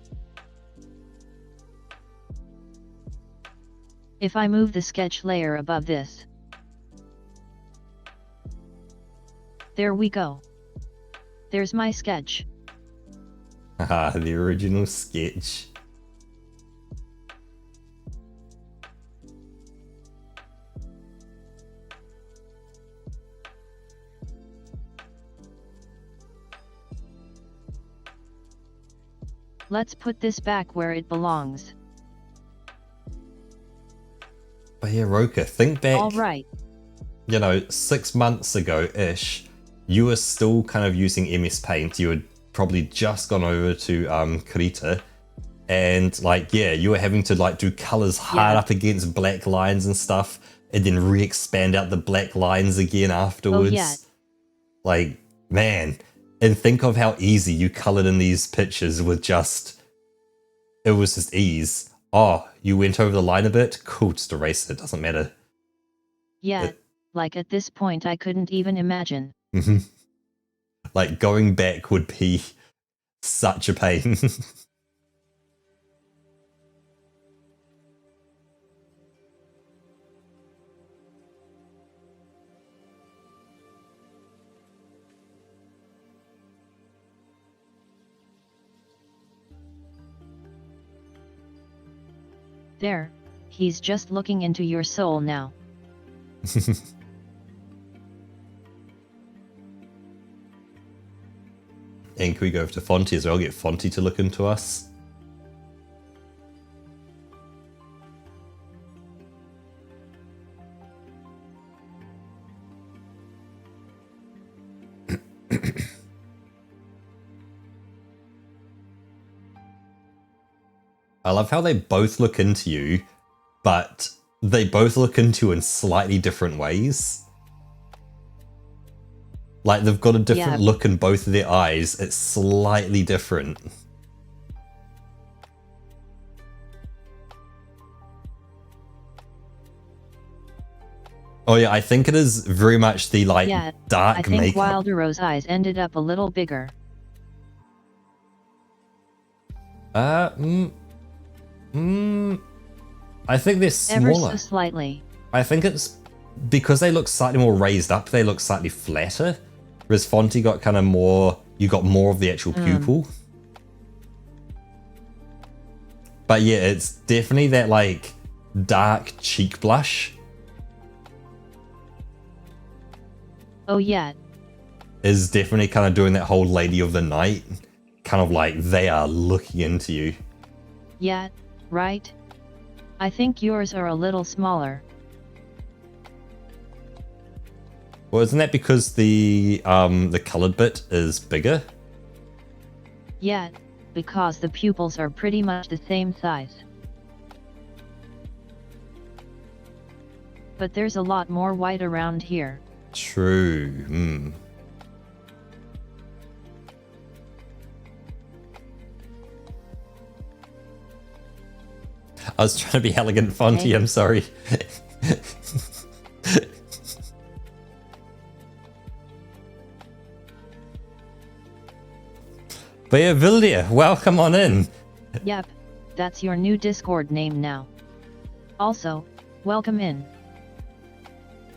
If I move the sketch layer above this. There we go. There's my sketch. Ah, the original sketch. Let's put this back where it belongs. But yeah, Roka, think back, Alright. you know, 6 months ago-ish, you were still kind of using MS Paint. You had probably just gone over to Krita. And like, yeah, you were having to like do colors hard up against black lines and stuff, and then re-expand out the black lines again afterwards. Oh, yeah. Like, man, and think of how easy you colored in these pictures with just, it was just ease. Oh, you went over the line a bit? Cool, just erase it, doesn't matter. Yeah, like at this point I couldn't even imagine. Like, going back would be such a pain. There, he's just looking into your soul now. And can we go over to Fonty as well? Get Fonty to look into us. I love how they both look into you, but they both look into you in slightly different ways. Like, they've got a different look in both of their eyes. It's slightly different. Oh yeah, I think it is very much the, like, dark I think makeup. Wildero's eyes ended up a little bigger. I think they're smaller. Ever so slightly. I think it's because they look slightly more raised up, they look slightly flatter. Whereas Fonty got kind of more, you got more of the actual pupil. But yeah, it's definitely that like dark cheek blush. Oh yeah. Is definitely kind of doing that whole Lady of the Night. Kind of like they are looking into you. Yeah, right? I think yours are a little smaller. Well, isn't that because the colored bit is bigger? Yeah, because the pupils are pretty much the same size. But there's a lot more white around here. True. I was trying to be elegant, Fonty, Okay. I'm sorry. But yeah, Vildia, welcome on in. Yep, that's your new Discord name now. Also, welcome in.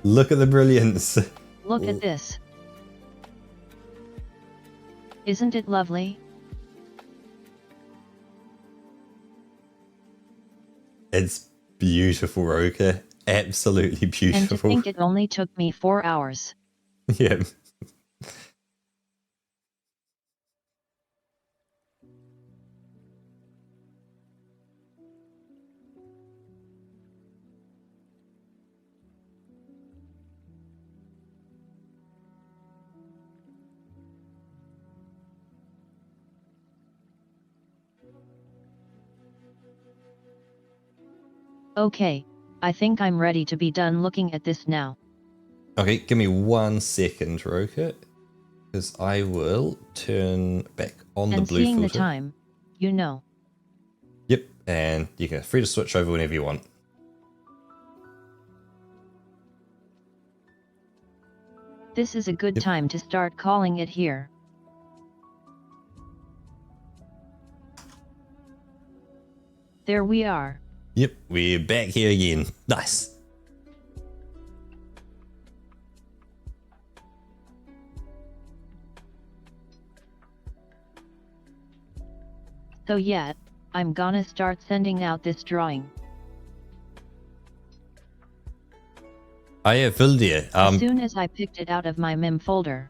Look at the brilliance. Look at this. Isn't it lovely? It's beautiful, Roka. Absolutely And to beautiful. think it only took me 4 hours. Yeah. Okay, I think I'm ready to be done looking at this now. Okay, give me 1 second, Roka. Because I will turn back on And the blue seeing filter. the time, you know. Yep, and you can free to switch over whenever you want. This is a good Yep. time to start calling it here. There we are. Yep, we're back here again. Nice. So yeah, I'm gonna start sending out this drawing. Oh yeah, Vildia. As soon as I picked it out of my mem folder.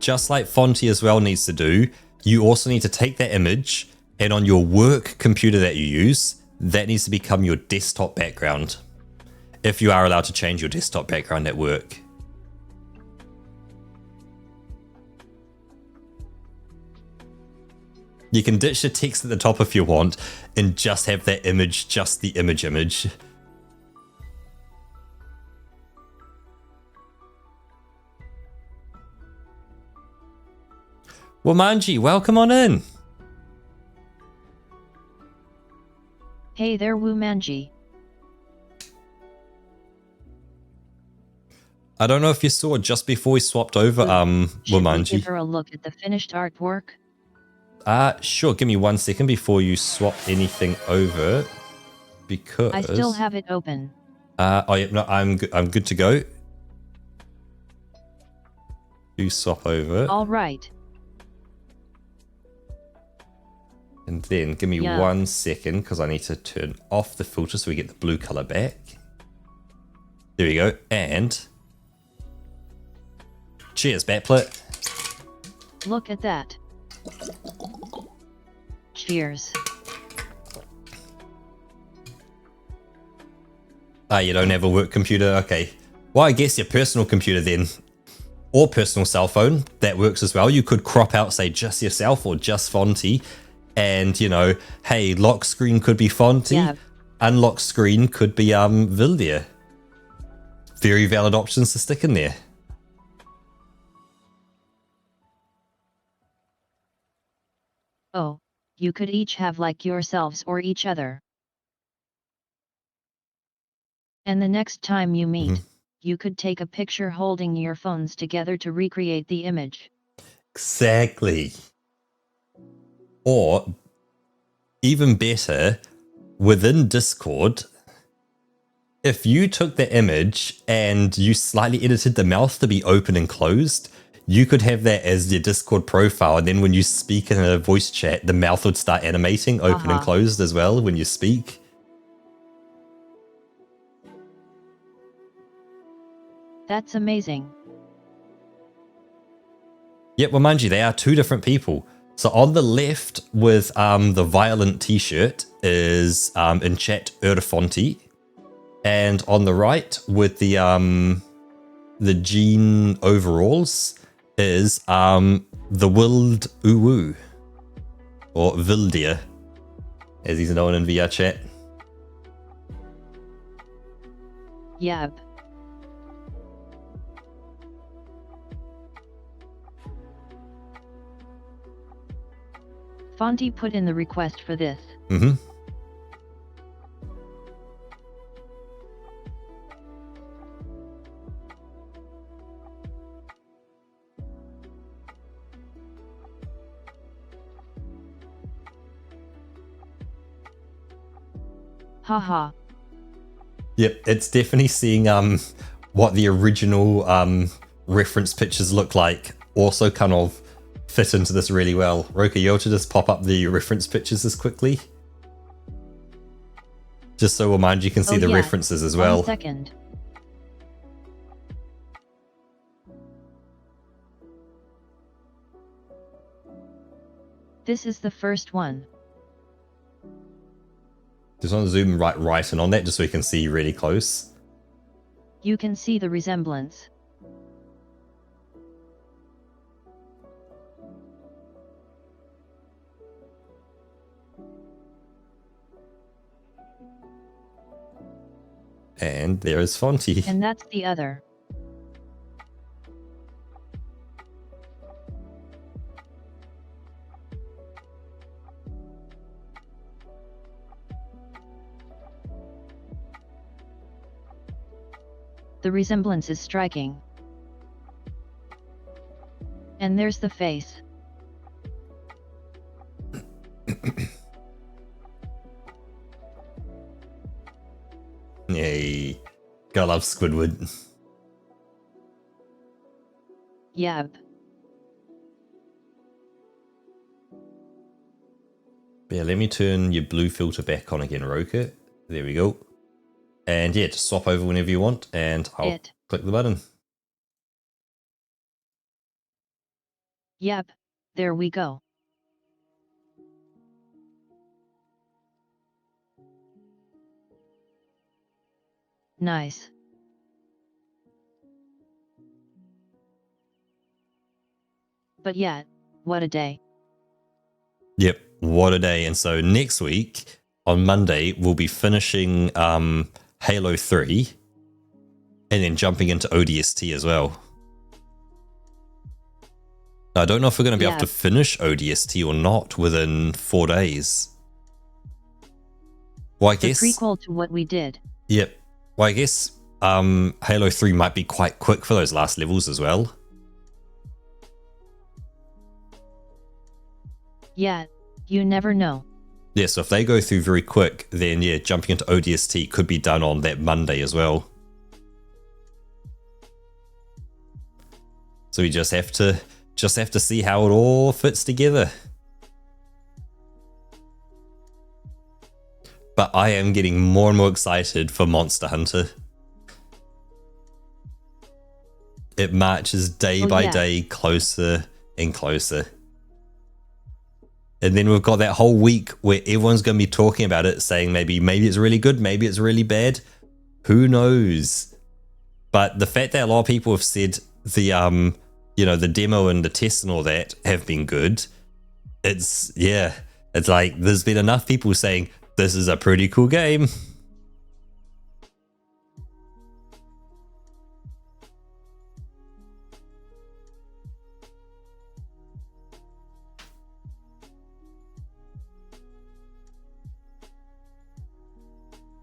Just like Fonty as well needs to do, you also need to take that image and on your work computer that you use, that needs to become your desktop background. If you are allowed to change your desktop background at work. You can ditch the text at the top if you want and just have that image, just the image. Well, Manji, welcome on in. Hey there, Wumanji. I don't know if you saw just before we swapped over, Should we Womanji. give her a look at the finished artwork? Sure, give me 1 second before you swap anything over. Because I still have it open. oh yeah, no, I'm good to go. You swap over. All right. And then give me Yeah. 1 second because I need to turn off the filter so we get the blue color back. There we go. And cheers, Batplit. Look at that. Cheers. Ah, you don't have a work computer? Okay. Well, I guess your personal computer then. Or personal cell phone. That works as well. You could crop out, say, just yourself or just Fonty. And, you know, hey, lock screen could be Fonty. Yeah. Unlock screen could be Vildia. Very valid options to stick in there. Oh, you could each have like yourselves or each other. And the next time you meet, you could take a picture holding your phones together to recreate the image. Exactly. Or, even better, within Discord, if you took the image and you slightly edited the mouth to be open and closed, you could have that as your Discord profile. And then when you speak in a voice chat, the mouth would start animating open and closed as well when you speak. That's amazing. Yep, well, mind you, they are two different people. So on the left with the violent t-shirt is in chat Urfonti. And on the right with the jean overalls is the Wild Uwu. Or Vildia, as he's known in VR chat. Yep. Fonty put in the request for this. Mm-hmm. Haha. Yep, it's definitely seeing what the original reference pictures look like also kind of fit into this really well. Roka, you able to just pop up the reference pictures as quickly? Just so mind you can see the references as well. 1 second. This is the first one. Just want to zoom right in on that just so we can see really close. You can see the resemblance. And there is Fonty. And that's the other. The resemblance is striking. And there's the face. Yay. Gotta love Squidward. Yep. Yeah, let me turn your blue filter back on again, Roka. There we go. And yeah, just swap over whenever you want, and I'll click the button. Yep, there we go. Nice. But yet, what a day. Yep, what a day. And so next week, on Monday, we'll be finishing Halo 3 and then jumping into ODST as well. Now, I don't know if we're going to be able to finish ODST or not within 4 days. Well, I guess... The prequel to what we did. Yep. Well, I guess Halo 3 might be quite quick for those last levels as well. Yeah, you never know. Yeah, so if they go through very quick, then yeah, jumping into ODST could be done on that Monday as well. So we just have to see how it all fits together. But I am getting more and more excited for Monster Hunter. It marches day by day closer and closer. And then we've got that whole week where everyone's going to be talking about it, saying maybe it's really good, maybe it's really bad. Who knows? But the fact that a lot of people have said the the demo and the test and all that have been good. It's like there's been enough people saying this is a pretty cool game.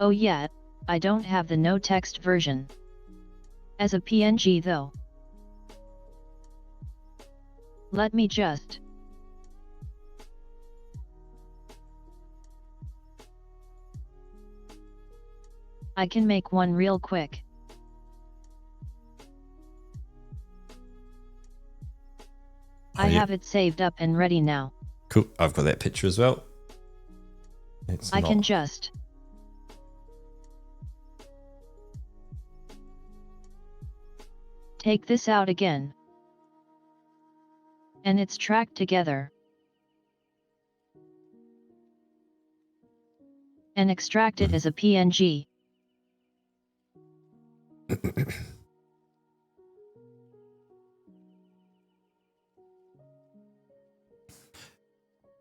Oh yeah, I don't have the no text version. As a PNG though. Let me just. I can make one real quick. I have it saved up and ready now. Cool, I've got that picture as well. I can just. Take this out again. And it's tracked together. And extract it as a PNG.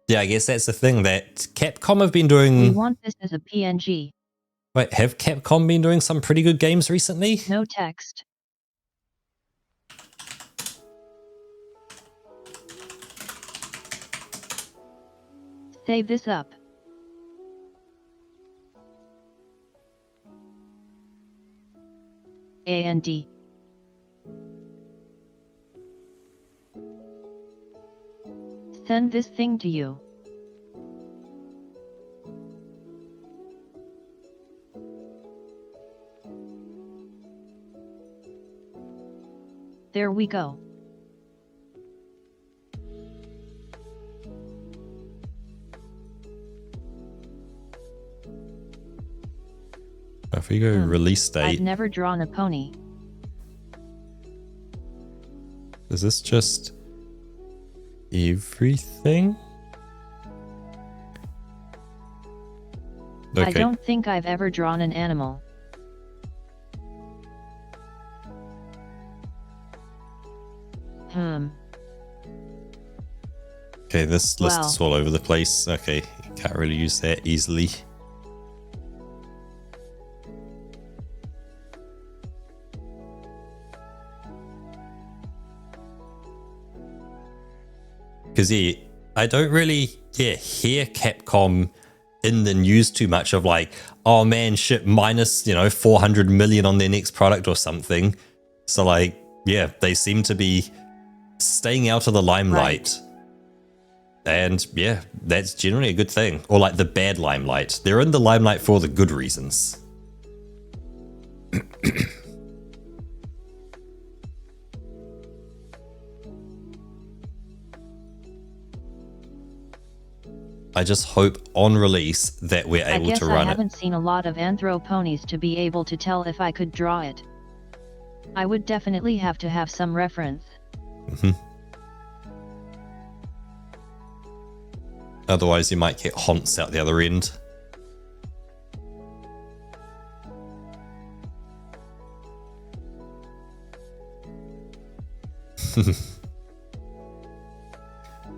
Yeah, I guess that's the thing that Capcom have been doing. We want this as a PNG. Wait, have Capcom been doing some pretty good games recently? No text. Save this up. AND. Send this thing to you. There we go. If we go release I've date, never drawn a pony. is this just everything? I don't think I've ever drawn an animal. Okay, this list Wow. is all over the place. Okay, can't really use that easily. Because yeah, I don't really hear Capcom in the news too much of like, oh man, shit, minus 400 million on their next product or something. So like, yeah, they seem to be staying out of the limelight. And yeah, that's generally a good thing. Or like the bad limelight. They're in the limelight for the good reasons. I just hope on release that we're able to run I it. haven't seen a lot of Anthro ponies to be able to tell if I could draw it. I would definitely have to have some reference. Otherwise you might get haunts out the other end.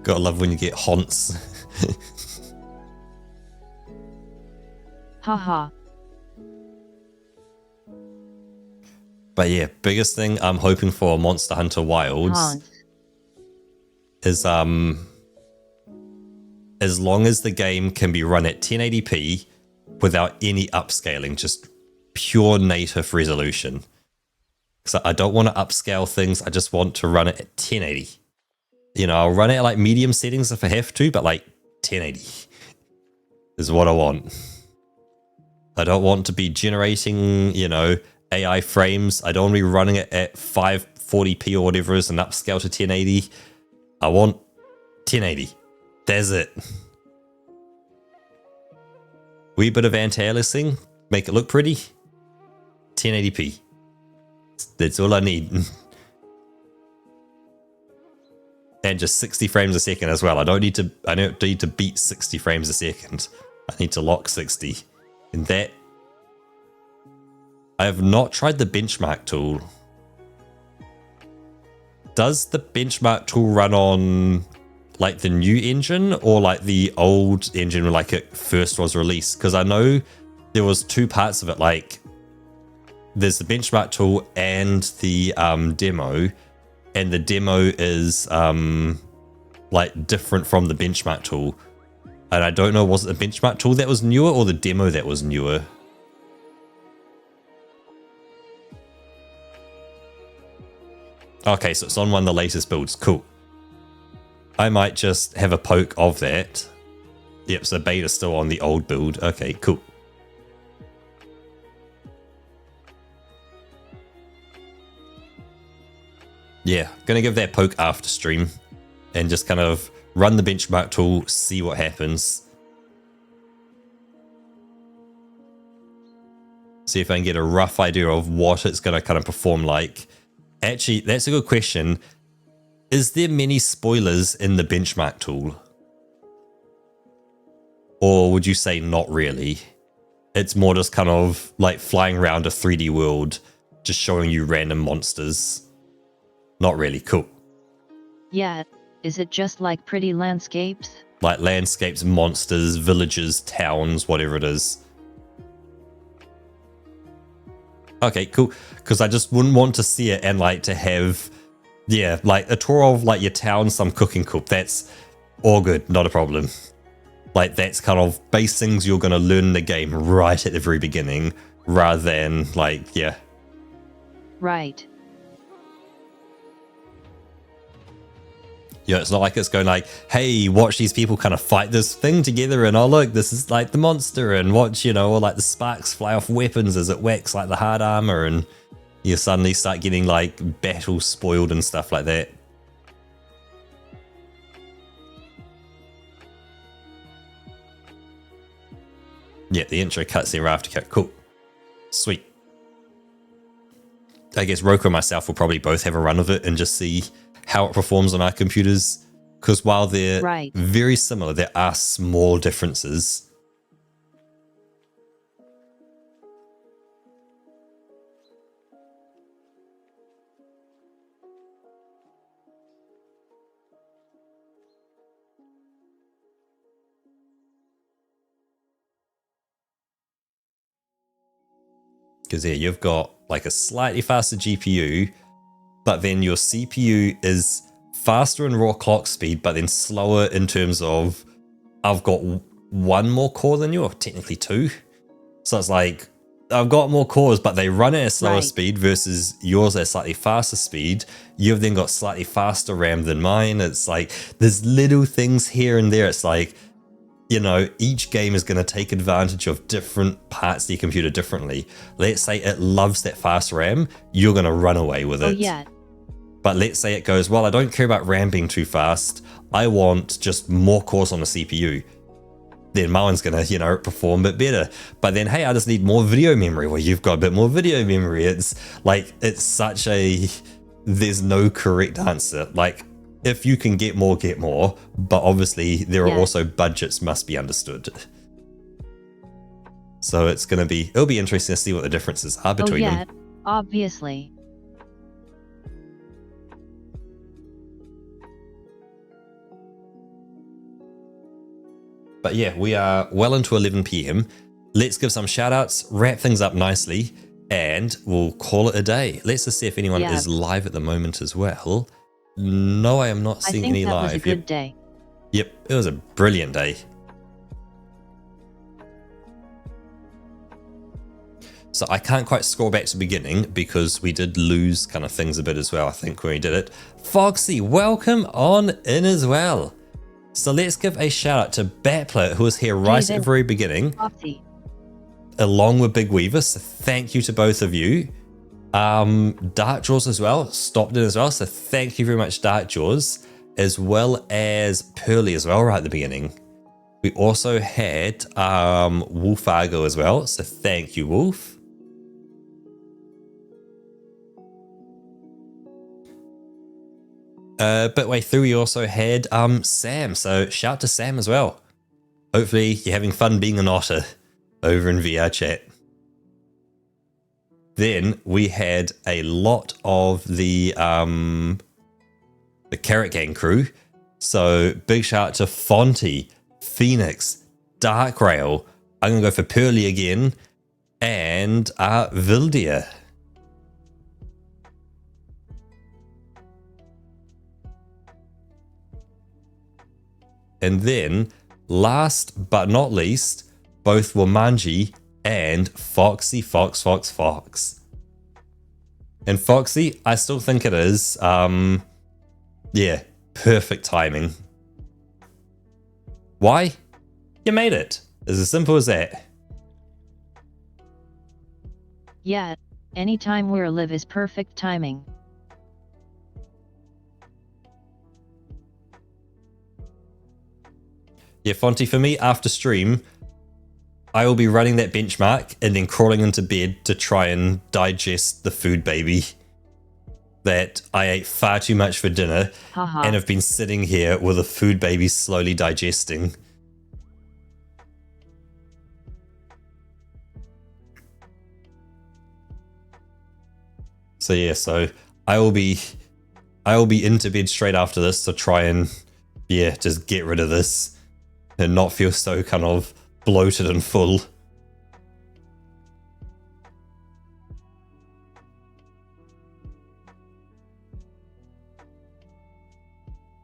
Gotta love when you get haunts. Haha. But yeah, biggest thing I'm hoping for Monster Hunter Wilds Haunts. is as long as the game can be run at 1080p without any upscaling, just pure native resolution. Because I don't want to upscale things, I just want to run it at 1080. I'll run it at like medium settings if I have to, but like 1080 is what I want. I don't want to be generating, AI frames. I don't want to be running it at 540p or whatever is an upscale to 1080. I want 1080. That's it. Wee bit of anti-aliasing, make it look pretty. 1080p. That's all I need. And just 60 frames a second as well. I don't need to beat 60 frames a second. I need to lock 60. And that, I have not tried the benchmark tool. Does the benchmark tool run on like the new engine or like the old engine when like it first was released? Because I know there was two parts of it. Like there's the benchmark tool and the demo, and the demo is like different from the benchmark tool. And I don't know, was it the benchmark tool that was newer or the demo that was newer? Okay, so it's on one of the latest builds. Cool. I might just have a poke of that. Yep, so beta's still on the old build. Okay, cool. Yeah, gonna give that a poke after stream and just kind of run the benchmark tool, see what happens. See if I can get a rough idea of what it's gonna kind of perform like. Actually, that's a good question. Is there many spoilers in the benchmark tool? Or would you say not really? It's more just kind of like flying around a 3D world, just showing you random monsters. Not really. Cool. Yeah, is it just like pretty landscapes? Like landscapes, monsters, villages, towns, whatever it is. Okay, cool. Because I just wouldn't want to see it and like to have, yeah, like a tour of like your town, some cooking cook. That's all good, not a problem. Like that's kind of base things you're going to learn in the game right at the very beginning, rather than like, yeah. Right. You know, it's not like it's going like, hey, watch these people kind of fight this thing together and oh look, this is like the monster and watch, or like the sparks fly off weapons as it whacks like the hard armor and You suddenly start getting like battle spoiled and stuff like that. Yeah, the intro cutscene right after cut. Cool. Sweet. I guess Roku and myself will probably both have a run of it and just see how it performs on our computers. Because while they're very similar, there are small differences. Because yeah, you've got like a slightly faster GPU, but then your CPU is faster in raw clock speed, but then slower in terms of I've got one more core than you, or technically two. So it's like I've got more cores, but they run at a slower speed versus yours at a slightly faster speed. You've then got slightly faster RAM than mine. It's like there's little things here and there. It's like, you know, each game is going to take advantage of different parts of your computer differently. Let's say it loves that fast RAM, you're going to run away with it. Oh, yeah. But let's say it goes, well, I don't care about RAM being too fast. I want just more cores on the CPU. Then mine's going to, you know, perform a bit better. But then, hey, I just need more video memory. Well, you've got a bit more video memory. It's like, it's such a, there's no correct answer. Like, if you can get more, get more. But obviously, there are also budgets must be understood. So it's going to be, it'll be interesting to see what the differences are between them. Obviously. But yeah, we are well into 11 p.m. Let's give some shout outs, wrap things up nicely, and we'll call it a day. Let's just see if anyone is live at the moment as well. No, I am not seeing any live. I think that was a good day. Yep, it was a brilliant day. So I can't quite scroll back to the beginning because we did lose kind of things a bit as well, I think, when we did it. Foxy, welcome on in as well. So let's give a shout out to Batplet, who was here right at the very beginning, along with Big Weaver. So thank you to both of you. Dark Jaws as well stopped in as well. So thank you very much, Dark Jaws, as well as Pearly as well right at the beginning. We also had Wolf Argo as well. So thank you, Wolf. But way through, we also had Sam. So shout to Sam as well. Hopefully you're having fun being an otter over in VR chat. Then we had a lot of the Carrot Gang crew. So big shout out to Fonty, Phoenix, Darkrail. I'm going to go for Pearly again. And Vildia. And then, last but not least, both Womanji and Foxy Fox. And Foxy, I still think it is. Yeah, perfect timing. Why? You made it. It's as simple as that. Yeah, anytime where live is perfect timing. Yeah, Fonty, for me, after stream, I will be running that benchmark and then crawling into bed to try and digest the food baby that I ate far too much for dinner and have been sitting here with a food baby slowly digesting. So yeah, so I will be into bed straight after this to try and, yeah, just get rid of this and not feel so kind of bloated and full.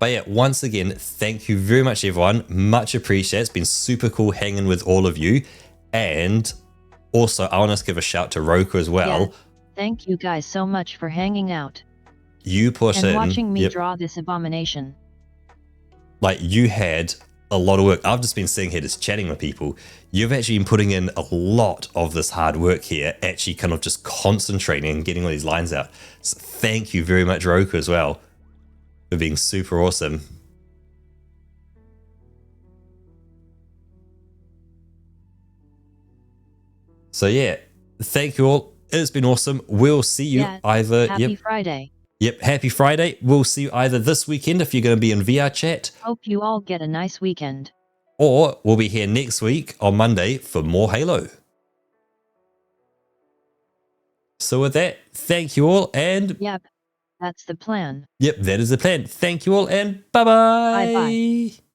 But yeah, once again, thank you very much, everyone. Much appreciated. It's been super cool hanging with all of you. And also, I want to give a shout to Roku as well. Yeah, thank you guys so much for hanging out. You put in... And watching me draw this abomination. Like, you had a lot of work. I've just been sitting here just chatting with people. You've actually been putting in a lot of this hard work here, actually kind of just concentrating and getting all these lines out. So thank you very much, Roku, as well, for being super awesome. So yeah, thank you all. It's been awesome. We'll see you either. Happy Friday. Yep, happy Friday. We'll see you either this weekend if you're going to be in VR chat. Hope you all get a nice weekend. Or we'll be here next week on Monday for more Halo. So with that, thank you all and... Yep, that's the plan. Yep, that is the plan. Thank you all and bye-bye. Bye-bye.